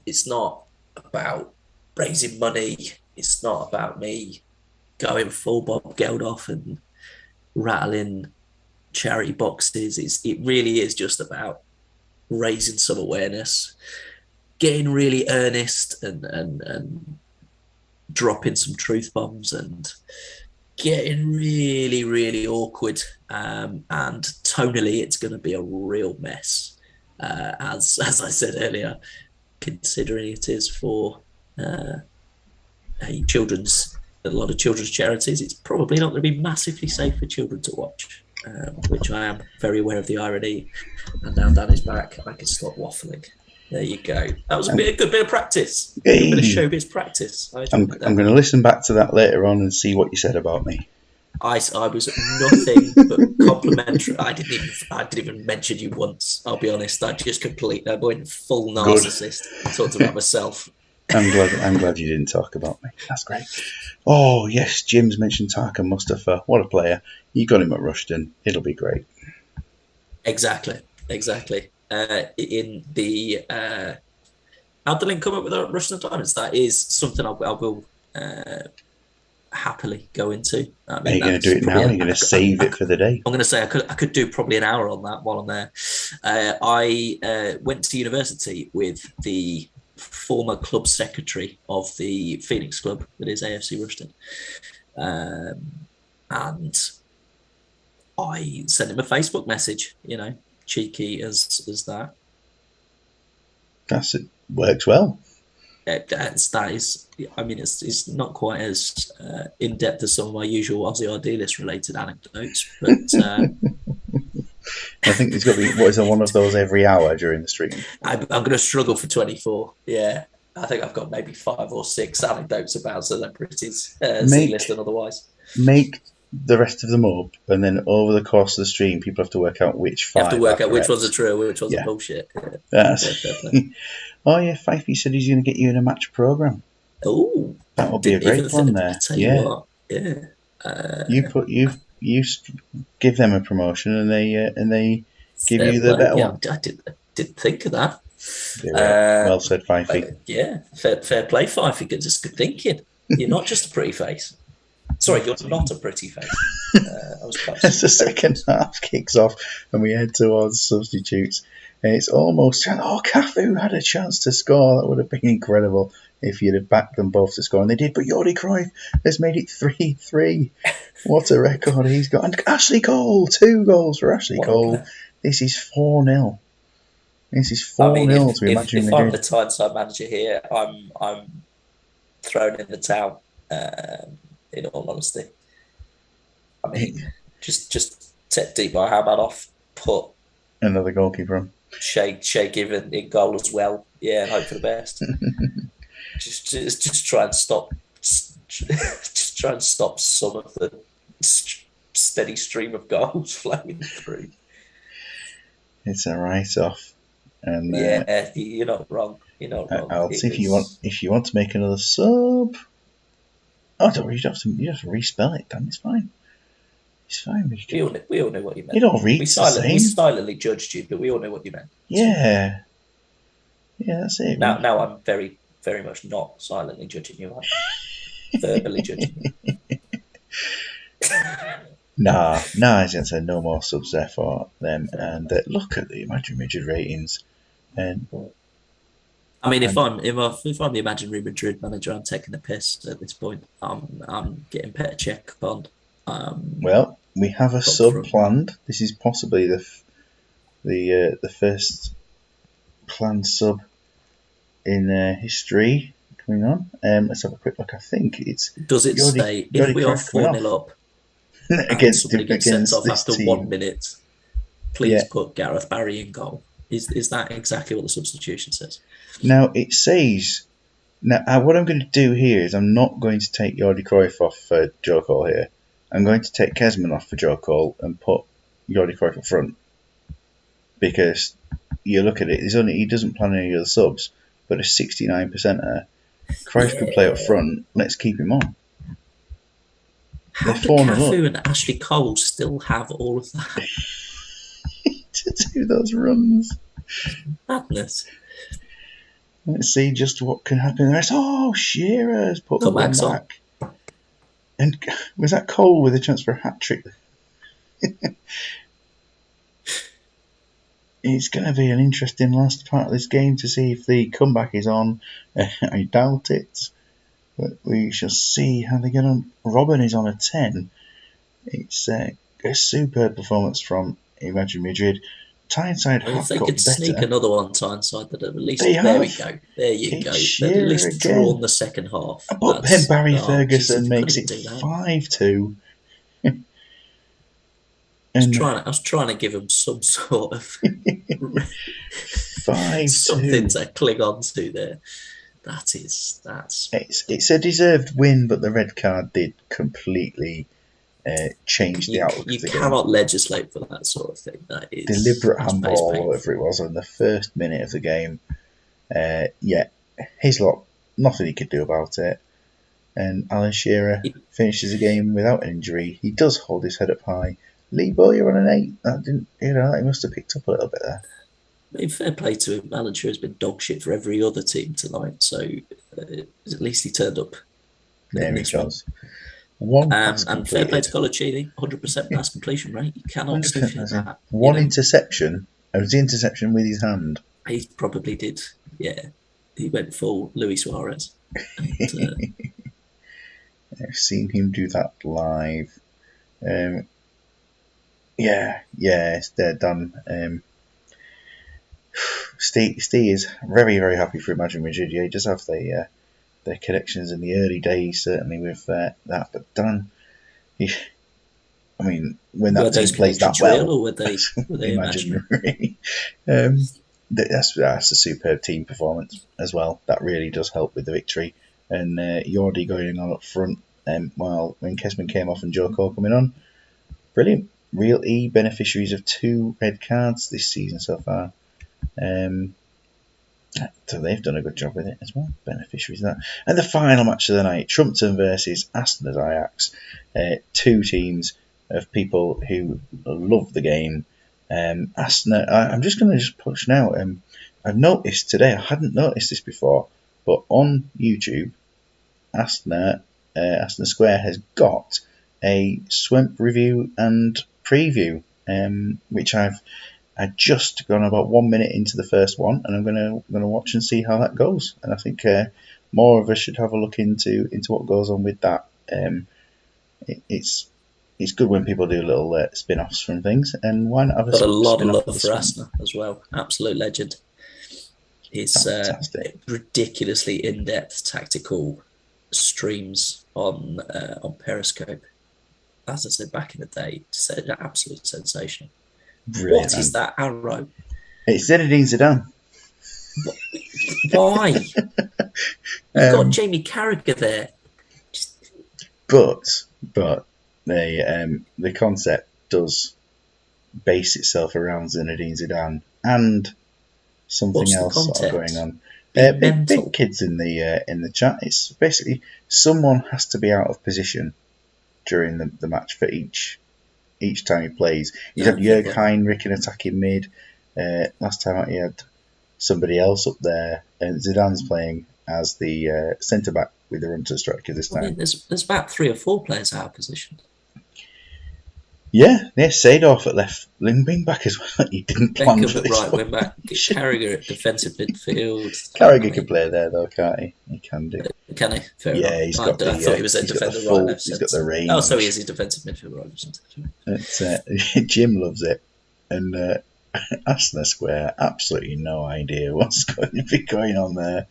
It's not about raising money. It's not about me going full Bob Geldof and rattling charity boxes. It really is just about raising some awareness, getting really earnest, and dropping some truth bombs, and getting really, really awkward. And tonally, it's going to be a real mess. As I said earlier, considering it is for a lot of children's charities, it's probably not going to be massively safe for children to watch. Which I am very aware of the irony. And now Dan is back, I can stop waffling. There you go. That was a good bit of practice. A bit of showbiz practice. I'm going to listen back to that later on and see what you said about me. I was nothing but complimentary. I didn't even mention you once. I'll be honest. I went full narcissist. Talked about myself. I'm glad you didn't talk about me. That's great. Oh yes, Jim's mentioned Tarkan Mustafa. What a player! You got him at Rushden. It'll be great. Exactly. In the how'd the link come up with Rushden Diamonds? That is something I will happily go into. I mean, are you going to do it now? Are you going to save it for the day? I'm going to say I could do probably an hour on that while I'm there. I went to university with the former club secretary of the Phoenix Club, that is AFC Rushden, and I sent him a Facebook message. Cheeky as that. It works well. That is. I mean, it's not quite as in depth as some of my usual Aussie Idealist related anecdotes, but I think there's got to be one of those every hour during the stream. I'm going to struggle for 24. Yeah, I think I've got maybe 5 or 6 anecdotes about celebrities, C-list and otherwise. Make the rest of them up, and then over the course of the stream, people have to work out which 5. You have to work out which ones are true, which ones are bullshit. Yeah. Oh yeah, Fifey said he's going to get you in a match program. Oh, that would be a great one there. Yeah. You give them a promotion, and they give you the better one. I didn't think of that. Well said, Fifey. Fair play, Fifey. Just good thinking. You're not just a pretty face. Sorry, you're not a pretty face. As the second half kicks off and we head towards substitutes, it's almost, Cafu had a chance to score. That would have been incredible if you'd have backed them both to score, and they did. But Jordi Cruyff has made it 3-3. What a record he's got. And Ashley Cole, 2 goals for Ashley Cole. This is 4-0. This is 4-0 to Imagine Madrid. If I'm the Tyneside manager here, I'm thrown in the towel. In all honesty, I mean, just take deep my hammer off, put another goalkeeper on. Shea Given in goal as well. Yeah, and hope for the best. just try and stop. Just try and stop some of the steady stream of goals flowing through. It's a write-off, and you're not wrong. You're not wrong. I'll see if you want to make another sub. Oh, don't worry, you have to respell it, Dan. It's fine. It's fine. We all know what you meant. You don't read. We silently judged you, but we all know what you meant. Yeah. Yeah, that's it. Now I'm very, very much not silently judging you. I'm verbally judging you. Nah, as I said, no more subs there for them. And look at the Imagine Madrid ratings. And I mean, if I'm the Imaginary Madrid manager, I'm taking the piss at this point. I'm getting Petr Cech on. Well, we have a sub planned. This is possibly the first planned sub in history coming on. Let's have a quick look. I think it's. Does it say if we are 4-0 up against somebody gets sent off after 1 minute? Please put Gareth Barry in goal. Is that exactly what the substitution says? Now it says. Now what I'm going to do here is I'm not going to take Jordi Cruyff off for Joe Cole here. I'm going to take Kesman off for Joe Cole and put Jordi Cruyff up front, because you look at it. He doesn't plan any other subs, but a 69%er. Cruyff could play up front. Let's keep him on. How do Cafu and Ashley Cole still have all of that to do those runs? Madness. Let's see just what can happen. The rest. Oh, Shearer's put the one back. And was that Cole with a chance for a hat trick? It's going to be an interesting last part of this game to see if the comeback is on. I doubt it, but we shall see how they get on. Robin is on a 10. It's a superb performance from Imagine Madrid. Tyneside Well, if have they got could sneak better. another one Tyneside, that at least They there we have. go. There you go. It's They'd at Shearer least drawn again. the second half. But then Barry Jesus, Ferguson they couldn't makes even it do that. 5-2. I was trying to give them some sort of 5-2. something to cling on to there. That's It's a deserved win, but the red card did completely change the outlook you of the game. cannot legislate for that sort of thing. Deliberate That's handball, painful. whatever it was, in the first minute of the game. His lot, nothing he could do about it. And Alan Shearer finishes the game without an injury. He does hold his head up high. Lee Bowyer on an 8. That didn't, he must have picked up a little bit there. I mean, fair play to him. Alan Shearer has been dog shit for every other team tonight, so at least he turned up. There he goes. One pass and fair play to completed. Colaccini, 100% pass completion rate. You cannot 100%, sniff at that. One interception. It was the interception with his hand. He probably did. Yeah, he went full Luis Suarez. And, I've seen him do that live. They're done. Steve is very, very happy for Imagine Madrid. He does have their connections in the early days, certainly with that. But Dan, when that team plays that well, or were they imaginary? That's a superb team performance as well. That really does help with the victory. And Jordi going on up front, while when Kesman came off and Joe Cole coming on, brilliant. Real E beneficiaries of 2 red cards this season so far. So they've done a good job with it as well. Beneficiaries of that. And the final match of the night, Trumpton versus Aston Ajax. 2 teams of people who love the game. Aston, I'm just going to push now. I've noticed today, I hadn't noticed this before, but on YouTube, Aston Square has got a Swemp review and preview, which I've just gone about 1 minute into the first one, and I'm going to watch and see how that goes. And I think more of us should have a look into what goes on with that. It's good when people do little spin-offs from things, and why not have got a lot of love for for Aston as well. Absolute legend. It's ridiculously in-depth tactical streams on Periscope. As I said back in the day, it's an absolute sensation. Brilliant. What is that arrow? It's Zinedine Zidane. Why? You've got Jamie Carragher there. But the concept does base itself around Zinedine Zidane and something else sort of going on. Big kids in the chat. It's basically someone has to be out of position during the match for each time he plays. He's had Jörg Heinrich in attacking mid. Last time out he had somebody else up there, and Zidane's playing as the centre back with the run to striker this time. I mean, there's about 3 or 4 players out of position. Yeah, Seedorf at left wing back as well. He didn't plan for this. Right wing back. Carragher at defensive midfield. Carragher can play there though, can't he? He can do. Can he? Fair enough. He's got I thought he was a defender right left. He's got the range. Oh, so he is a defensive midfielder right. Jim loves it, and Aston Square absolutely no idea what's going to be going on there.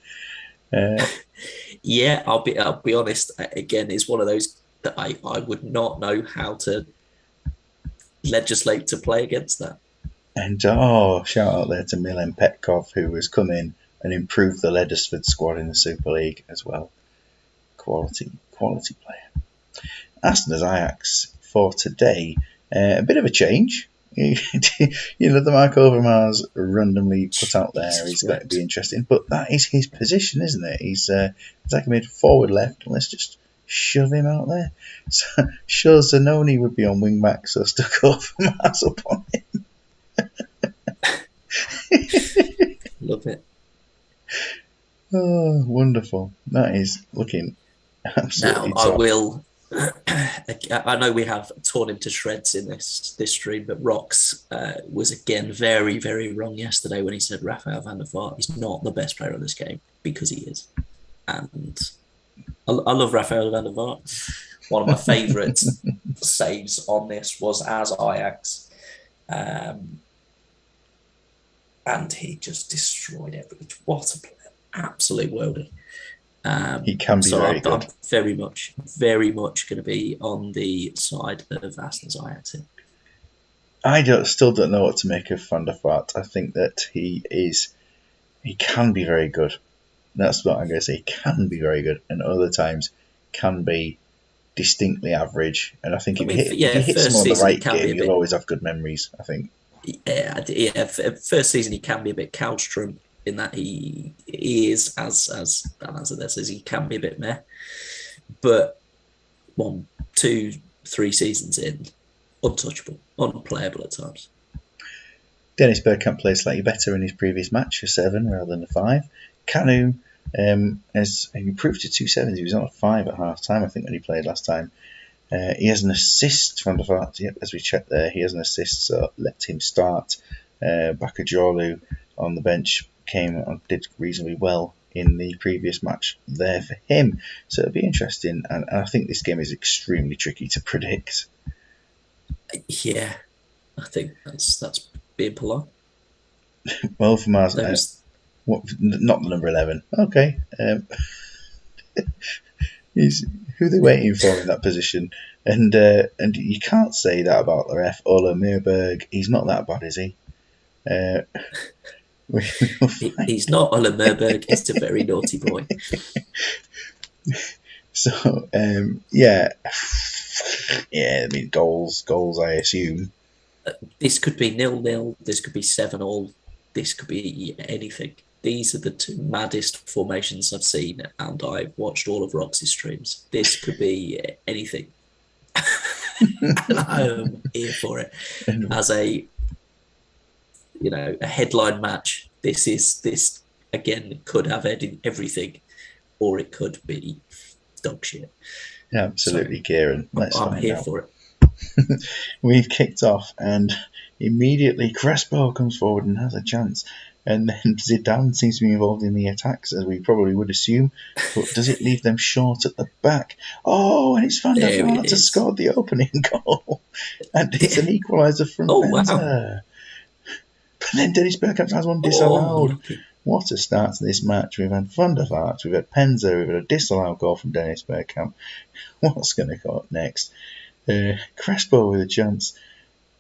Yeah, I'll be honest. Again, it's one of those that I would not know how to legislate to play against that. And shout out there to Milan Petkov, who has come in and improved the Leddersford squad in the Super League as well. Quality player. Aston Ajax for today, a bit of a change. The Mark Overmars randomly put out there is going to be interesting, but that is his position, isn't it? He's like a mid forward left, and let's just shove him out there. So, sure, Zanoni would be on wing back, so stuck Overmars up on him. Love it. Oh, wonderful. That is looking absolutely top. I will I know we have torn him to shreds in this stream, but Rox was again very, very wrong yesterday when he said Rafael van der Vaart is not the best player of this game, because he is. And I love Rafael van der Vaart. One of my favourite saves on this was as Ajax. And he just destroyed everything. What a player. Absolute worldie. He can be very good. I'm very much going to be on the side of Aston's Ajax. I still don't know what to make of Van der Vaart. I think that he can be very good. That's what I'm going to say. He can be very good, and other times can be distinctly average. And I think if you hit someone on the right game, you'll always have good memories, I think. Yeah. First season, he can be a bit Kallstrom in that he is, as Alan says, he can be a bit meh. But 1, 2, 3 seasons in, untouchable, unplayable at times. Dennis Bergkamp played slightly better in his previous match, a 7 rather than a 5. Kanu has improved to 2.7. He was on a 5 at half time, I think, when he played last time. He has an assist from the fact, as we checked there, he has an assist, so let him start. Bakajolu on the bench came and did reasonably well in the previous match there for him. So it'll be interesting, and I think this game is extremely tricky to predict. Yeah, I think that's being polite. Well, from our not the number 11. Okay. Who are they waiting for in that position? And you can't say that about the ref. Ola Meerberg, he's not that bad, is he? He's not Ola Meerberg. He's a very naughty boy. So yeah. I mean goals. I assume this could be 0-0. This could be 7-7. This could be anything. These are the two maddest formations I've seen, and I've watched all of Roxy's streams. This could be anything. And I'm here for it. As a headline match, this again could have everything, or it could be dog shit. Yeah, absolutely, so, Kieran. I'm here for it. We've kicked off, and immediately Crespo comes forward and has a chance. And then Zidane seems to be involved in the attacks, as we probably would assume. But does it leave them short at the back? Oh, and it's Van der Vaart has scored the opening goal. And it's an equaliser from Penza. Wow. But then Dennis Bergkamp has one disallowed. What a start to this match. We've had Van der Vaart, we've had Penza, we've had a disallowed goal from Dennis Bergkamp. What's going to go up next? Crespo with a chance.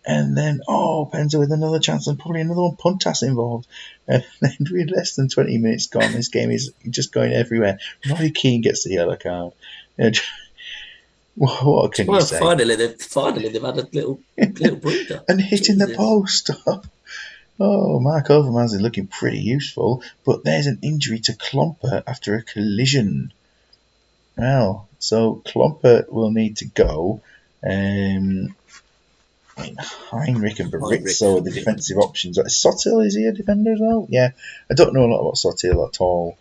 And then, Penza with another chance, and probably another one. Puntas involved. And then with less than 20 minutes gone, this game is just going everywhere. Roy Keane gets the yellow card. What can you say? Finally they've had a little breather. And hitting the post. Mark Overmars is looking pretty useful, but there's an injury to Klomper after a collision. Well, so Klomper will need to go. Heinrich and Baritzo are the defensive options. Sotil, is he a defender as well? Yeah, I don't know a lot about Sotil at all.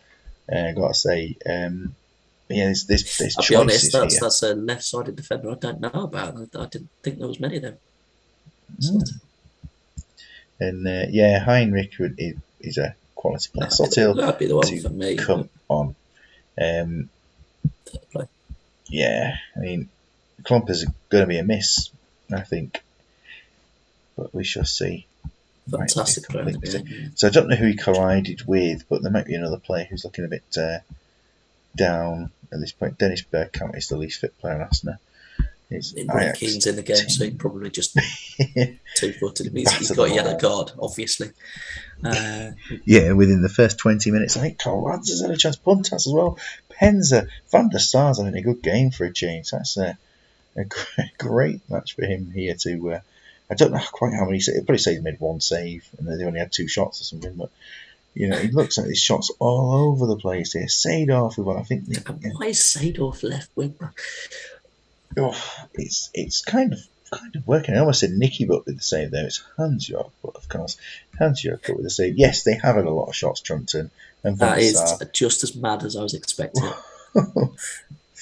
Got to say, there's I'll be honest, that's a left-sided defender I don't know about. I didn't think there was many of them. And Heinrich is a quality player. Sotil that'd be the one for me. Come on. Yeah, I mean, Klomper's going to be a miss, I think. But we shall see. Fantastic player. So I don't know who he collided with, but there might be another player who's looking a bit down at this point. Dennis Bergkamp is the least fit player in Arsenal. Roy Keane's in the game, so he probably just two-footed him. He's got a yellow card, obviously. Within the first 20 minutes, I think Collins has had a chance. Puntas as well. Penza, Van der Star's having a good game for a change. That's a great match for him here to. I don't know quite how many. I'd probably say he's made one save, and they only had 2 shots or something. But he looks like his shots all over the place here. Seedorf with one, I think. Why is Seedorf left wing? It's kind of working. I almost said Nicky Butt with the save there. It's Hans-Jörg, but of course Hans-Jörg with the save. Yes, they have had a lot of shots, Trumpton. And that is just as mad as I was expecting.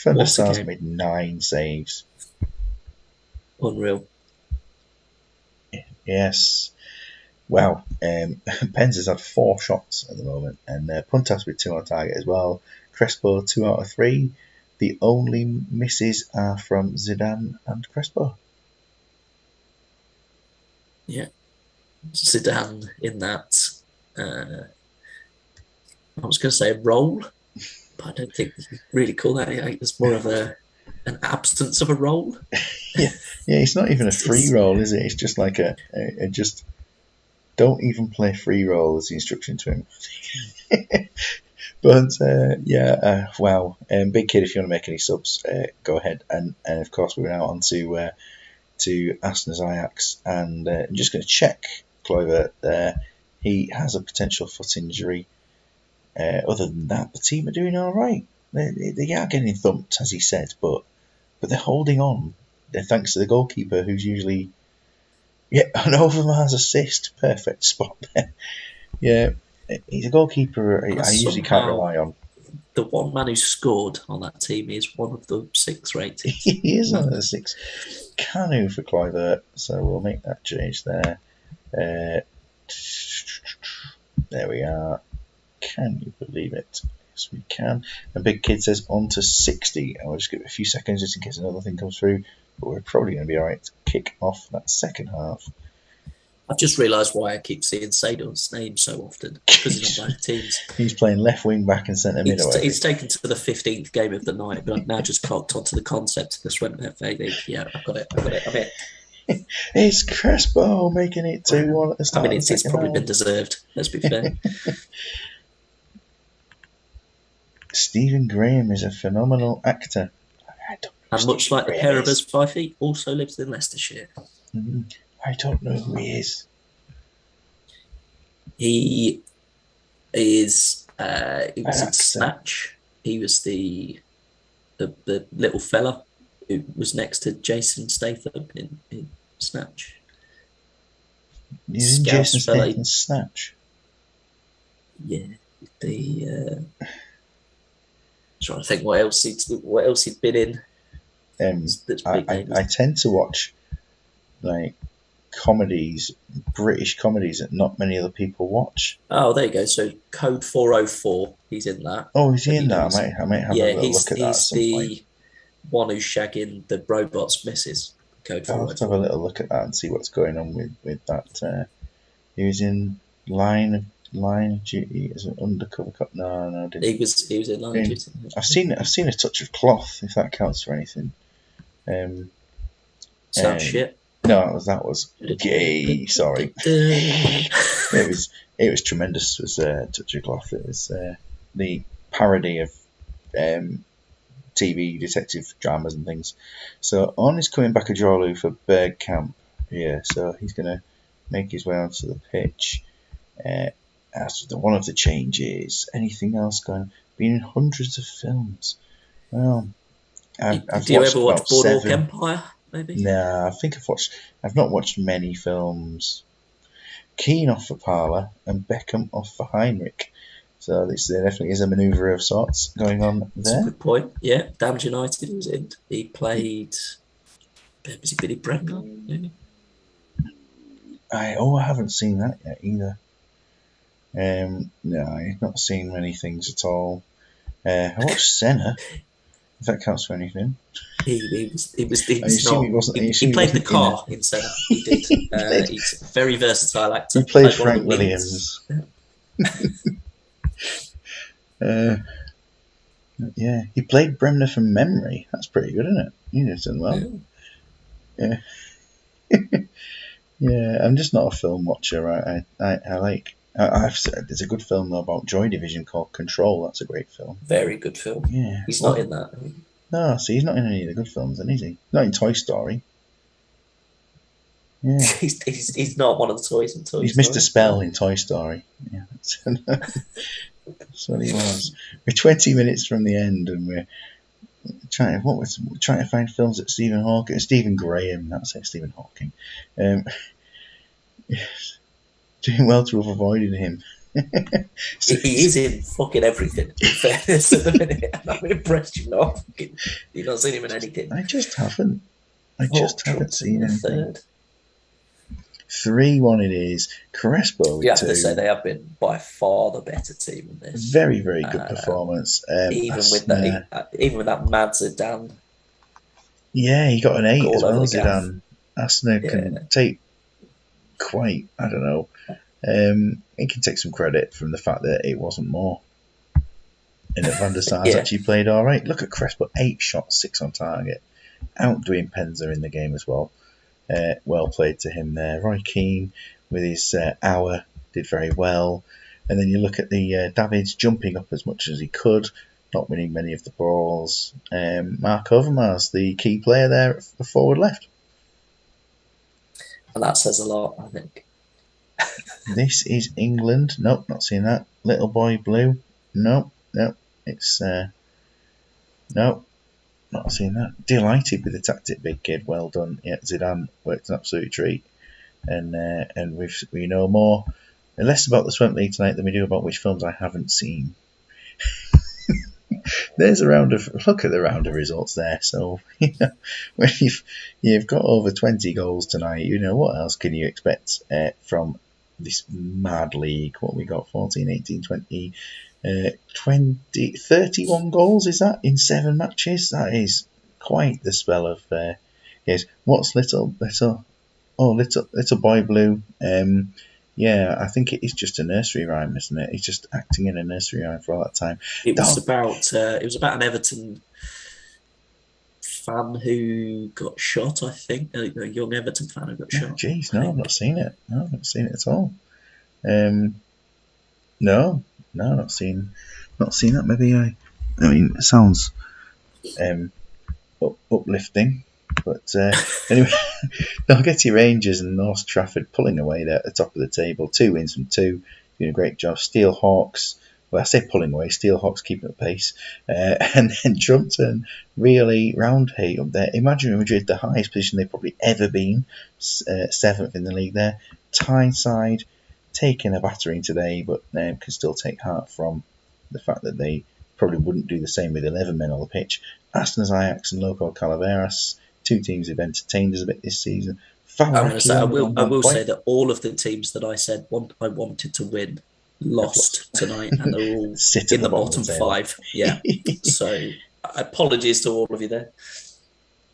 Van der What a Sar's game. made 9 saves. Unreal. Yes. Wow. Pens has had 4 shots at the moment, and Puntas with 2 on target as well. Crespo 2 out of 3. The only misses are from Zidane and Crespo. Yeah. Zidane in that, I was going to say role, but I don't think you can really call that. It's more of an absence of a role. Yeah, it's not even a It's, free it's, roll, is it? It's just like a just don't even play free roll as the instruction to him. But wow. Big Kid, if you want to make any subs, go ahead. And of course, we're now on to Aston's Ajax, and I'm just going to check Kluivert there. He has a potential foot injury. Other than that, the team are doing all right. They are getting thumped, as he said, but they're holding on. Thanks to the goalkeeper, who's usually an Overmars assist, perfect spot there. Yeah, he's a goalkeeper I usually can't rely on. The one man who scored on that team is one of the 6 rated. He is one of the 6. Canu for Kluivert, so we'll make that change there. There we are. Can you believe it? Yes, we can. And Big Kid says on to 60. I'll just give it a few seconds just in case another thing comes through. But we're probably going to be alright to kick off that second half. I've just realised why I keep seeing Sador's name so often, because he's on both teams. He's playing left wing back and centre mid. He's taken to the 15th game of the night, but I've now just clocked onto the concept of the Swemp FA League. Yeah, I've got it. I'm in. It's Crespo making it 2-1 at the start. It's probably been deserved, let's be fair. Stephen Graham is a phenomenal actor. And much like the pair of us, Fifey also lives in Leicestershire. I don't know who he is. He is. He was in Snatch. He was the little fella who was next to Jason Statham in Snatch. He's in Jason Statham's Snatch. Yeah, trying to think what else he'd been in. I tend to watch like comedies, British comedies that not many other people watch. Oh, there you go. So Code 404, he's in that. Oh, is he in that? I might have a little look at that at some point. He's the one who's shagging the robot's missus. Code 404. I'll have to have a little look at that and see what's going on with that. He was in Line of Duty as an undercover cop. No, didn't. He was in Line of Duty. I've seen A Touch of Cloth, if that counts for anything. Sounds shit. No, that was gay. Sorry, it was tremendous. It was Touch of Cloth. It was the parody of TV detective dramas and things. So On is coming back a Jrawloo for Bergkamp here, so he's going to make his way onto the pitch. As one of the changes, anything else going? Been in hundreds of films. Well, do you ever watch Boardwalk Empire? Maybe. No, I think I've not watched many films. Keane off for Parler and Beckham off for Heinrich. So there definitely is a manoeuvre of sorts going on there. That's a good point. Yeah, Damned United he was in. He played. Was he Billy Bremner? Maybe? I haven't seen that yet either. No, I've not seen many things at all. I watched Senna, if that counts for anything. He played the car in Senna. He did. He's a very versatile actor. He played Frank Williams. Yeah, he played Bremner from memory. That's pretty good, isn't it? He's done well. Yeah. Yeah, I'm just not a film watcher. I like. I've said there's a good film though about Joy Division called Control. That's a great film. Very good film. Yeah, he's not in that. No, see, he's not in any of the good films, then, is he? Not in Toy Story. Yeah, he's not one of the toys in Toy Story. He's Mr. Spell in Toy Story. Yeah, that's what he was. We're 20 minutes from the end, and we're trying to find films that Stephen Graham. That's it, Stephen Hawking. Yes. Doing well to have avoided him. So He is in fucking everything, in fairness, at the minute. And I'm impressed you've not seen him in anything. I just haven't. I Fuck just haven't Trumpton seen the anything. third. 3-1 it is. Crespo You with have to say 2. they have been by far the better team in this. Very, very good performance. Asner, Even with that mad Zidane yeah, he got an 8 as all over well, the gaff. Zidane. Asner can Yeah, take quite, I don't know, he can take some credit from the fact that it wasn't more. And that Van der Sar's yeah. actually played all right. Look at Crespo, 8 shots, 6 on target. Outdoing Penza in the game as well. Well played to him there. Roy Keane with his hour did very well. And then you look at the Davids jumping up as much as he could, not winning many of the balls. Mark Overmars, the key player there at the forward left. And that says a lot, I think. This is England. Nope, not seeing that. Little Boy Blue. Nope. It's nope, not seeing that. Delighted with the tactic, big kid. Well done. Yeah, Zidane worked an absolute treat. And we know more, less about the Swemp League tonight than we do about which films I haven't seen. There's a look at the round of results there. So when you've got over 20 goals tonight, what else can you expect from this mad league? What we got, 14, 18, 20, 20, 31 goals, is that in 7 matches? That is quite the spell of games. What's little Boy Blue? Yeah, I think it is just a nursery rhyme, isn't it? He's just acting in a nursery rhyme for all that time. It was about an Everton fan who got shot, I think. A young Everton fan who got shot. Jeez, no, I've not seen it. No, I've not seen it at all. No, not seen that. Maybe I mean, it sounds uplifting. But anyway, Dalgety Rangers and North Trafford pulling away there at the top of the table. 2 wins from 2. Doing a great job. Steelhawks, well, I say pulling away. Steelhawks keeping up pace. And then Trumpton really round height up there. Imagine Madrid, the highest position they've probably ever been. 7th in the league there. Tyneside taking a battering today, but can still take heart from the fact that they probably wouldn't do the same with 11 men on the pitch. Aston's Ajax and Loco Calaveras. 2 teams who've entertained us a bit this season. I'm going to say, I will point. say that all of the teams that I said I wanted to win lost tonight, and they're all in the bottom 5. Yeah. So apologies to all of you there.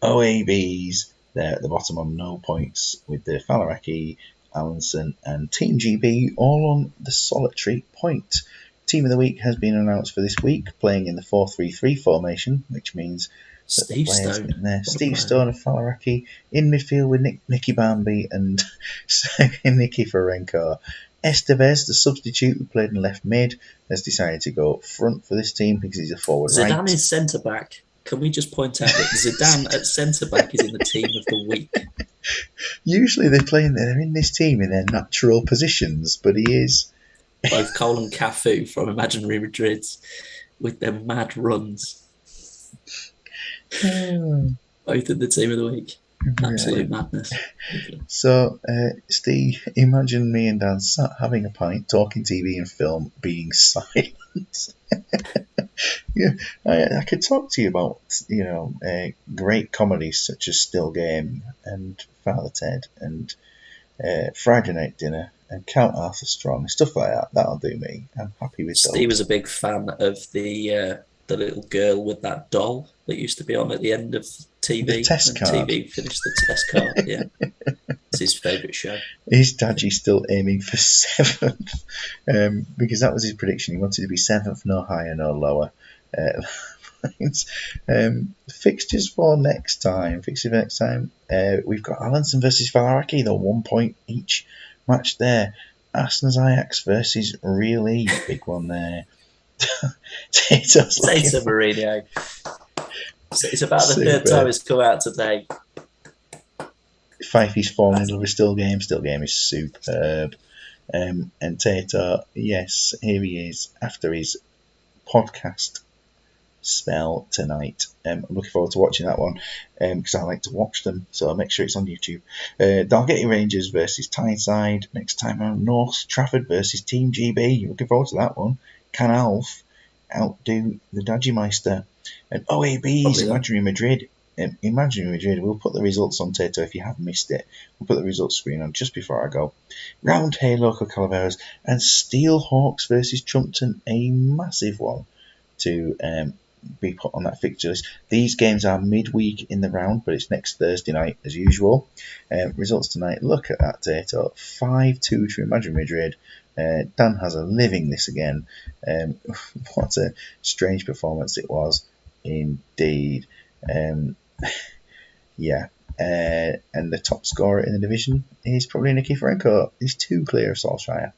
OABz, they're at the bottom on no points with the Falaraki, Allenson and Team GB all on the solitary point. Team of the week has been announced for this week, playing in the 4-3-3 formation, which means Steve Stone. Steve Stone of Falaraki in midfield with Nicky Bambi and Nicky Ferenko. Estevez, the substitute who played in left mid, has decided to go up front for this team because he's a forward right. Zidane is centre back. Can we just point out that Zidane at centre back is in the team of the week? Usually they're in this team in their natural positions, but he is. Both Cole and Cafu from Imaginary Madrids with their mad runs. Both in the team of the week. Absolute madness. So, Steve, imagine me and Dan sat having a pint, talking TV and film, being silent. Yeah, I could talk to you about, great comedies such as Still Game and Father Ted and Friday Night Dinner and Count Arthur Strong, stuff like that. That'll do me. I'm happy with those. Steve was a big fan of the little girl with that doll that used to be on at the end of TV. The test card. TV finished the test card, yeah. It's his favourite show. Is Dadgy still aiming for 7th? Because that was his prediction. He wanted to be 7th, no higher, no lower. Fixtures for next time. We've got Allenson versus Falaraki, though 1 point each match there. Aston's Ajax versus Really, big one there. Tato Mourinho. It's about the third time it's come out today. Fifey's fallen in love with Still Game. Still Game is superb. And Tato, yes, here he is after his podcast spell tonight. I'm looking forward to watching that one because I like to watch them, so I'll make sure it's on YouTube. Dalgety Rangers versus Tyneside next time around. North Trafford versus Team GB. Looking forward to that one. Can Alf outdo the Dagimeister? And OABz Imaginary Madrid. Imaginary Madrid. We'll put the results on Tato if you have missed it. We'll put the results screen on just before I go. Round Hay Local Calaveras and Steelhawks versus Trumpton. A massive one to be put on that fixture list. These games are midweek in the round, but it's next Thursday night as usual. Results tonight. Look at that data. 5-2 to Imaginary Madrid. Dan has a living this again. What a strange performance it was indeed. Yeah. And the top scorer in the division is probably Nicky Franco. He's 2 clear of Solskjaer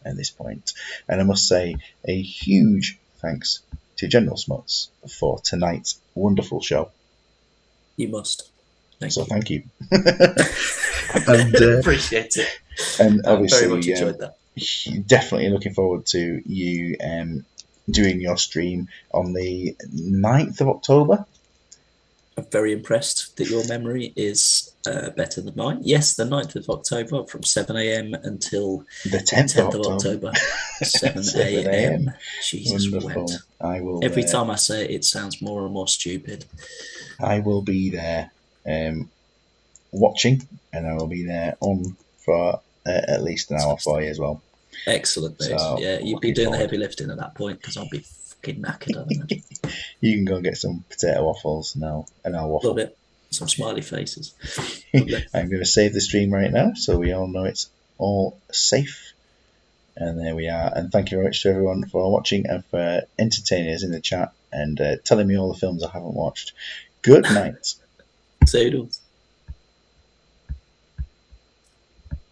at this point. And I must say a huge thanks to General Smuts for tonight's wonderful show. You must. Thank you. And, appreciate it. And obviously, very much enjoyed that. Definitely looking forward to you doing your stream on the 9th of October. I'm very impressed that your memory is better than mine. Yes, the 9th of October from 7 a.m. until the 10th of October. 7 a.m. Jesus, went. I will. Every time I say it, it sounds more and more stupid. I will be there watching, and I will be there on for at least an hour for you as well. Excellent news. So, yeah, you'd be doing the heavy lifting at that point because I'll be fucking knackered, I imagine. You can go and get some potato waffles now, and I'll waffle. Love it. Some smiley faces. I'm going to save the stream right now so we all know it's all safe. And there we are. And thank you very much to everyone for watching and for entertaining us in the chat and telling me all the films I haven't watched. Good night. Zoodles.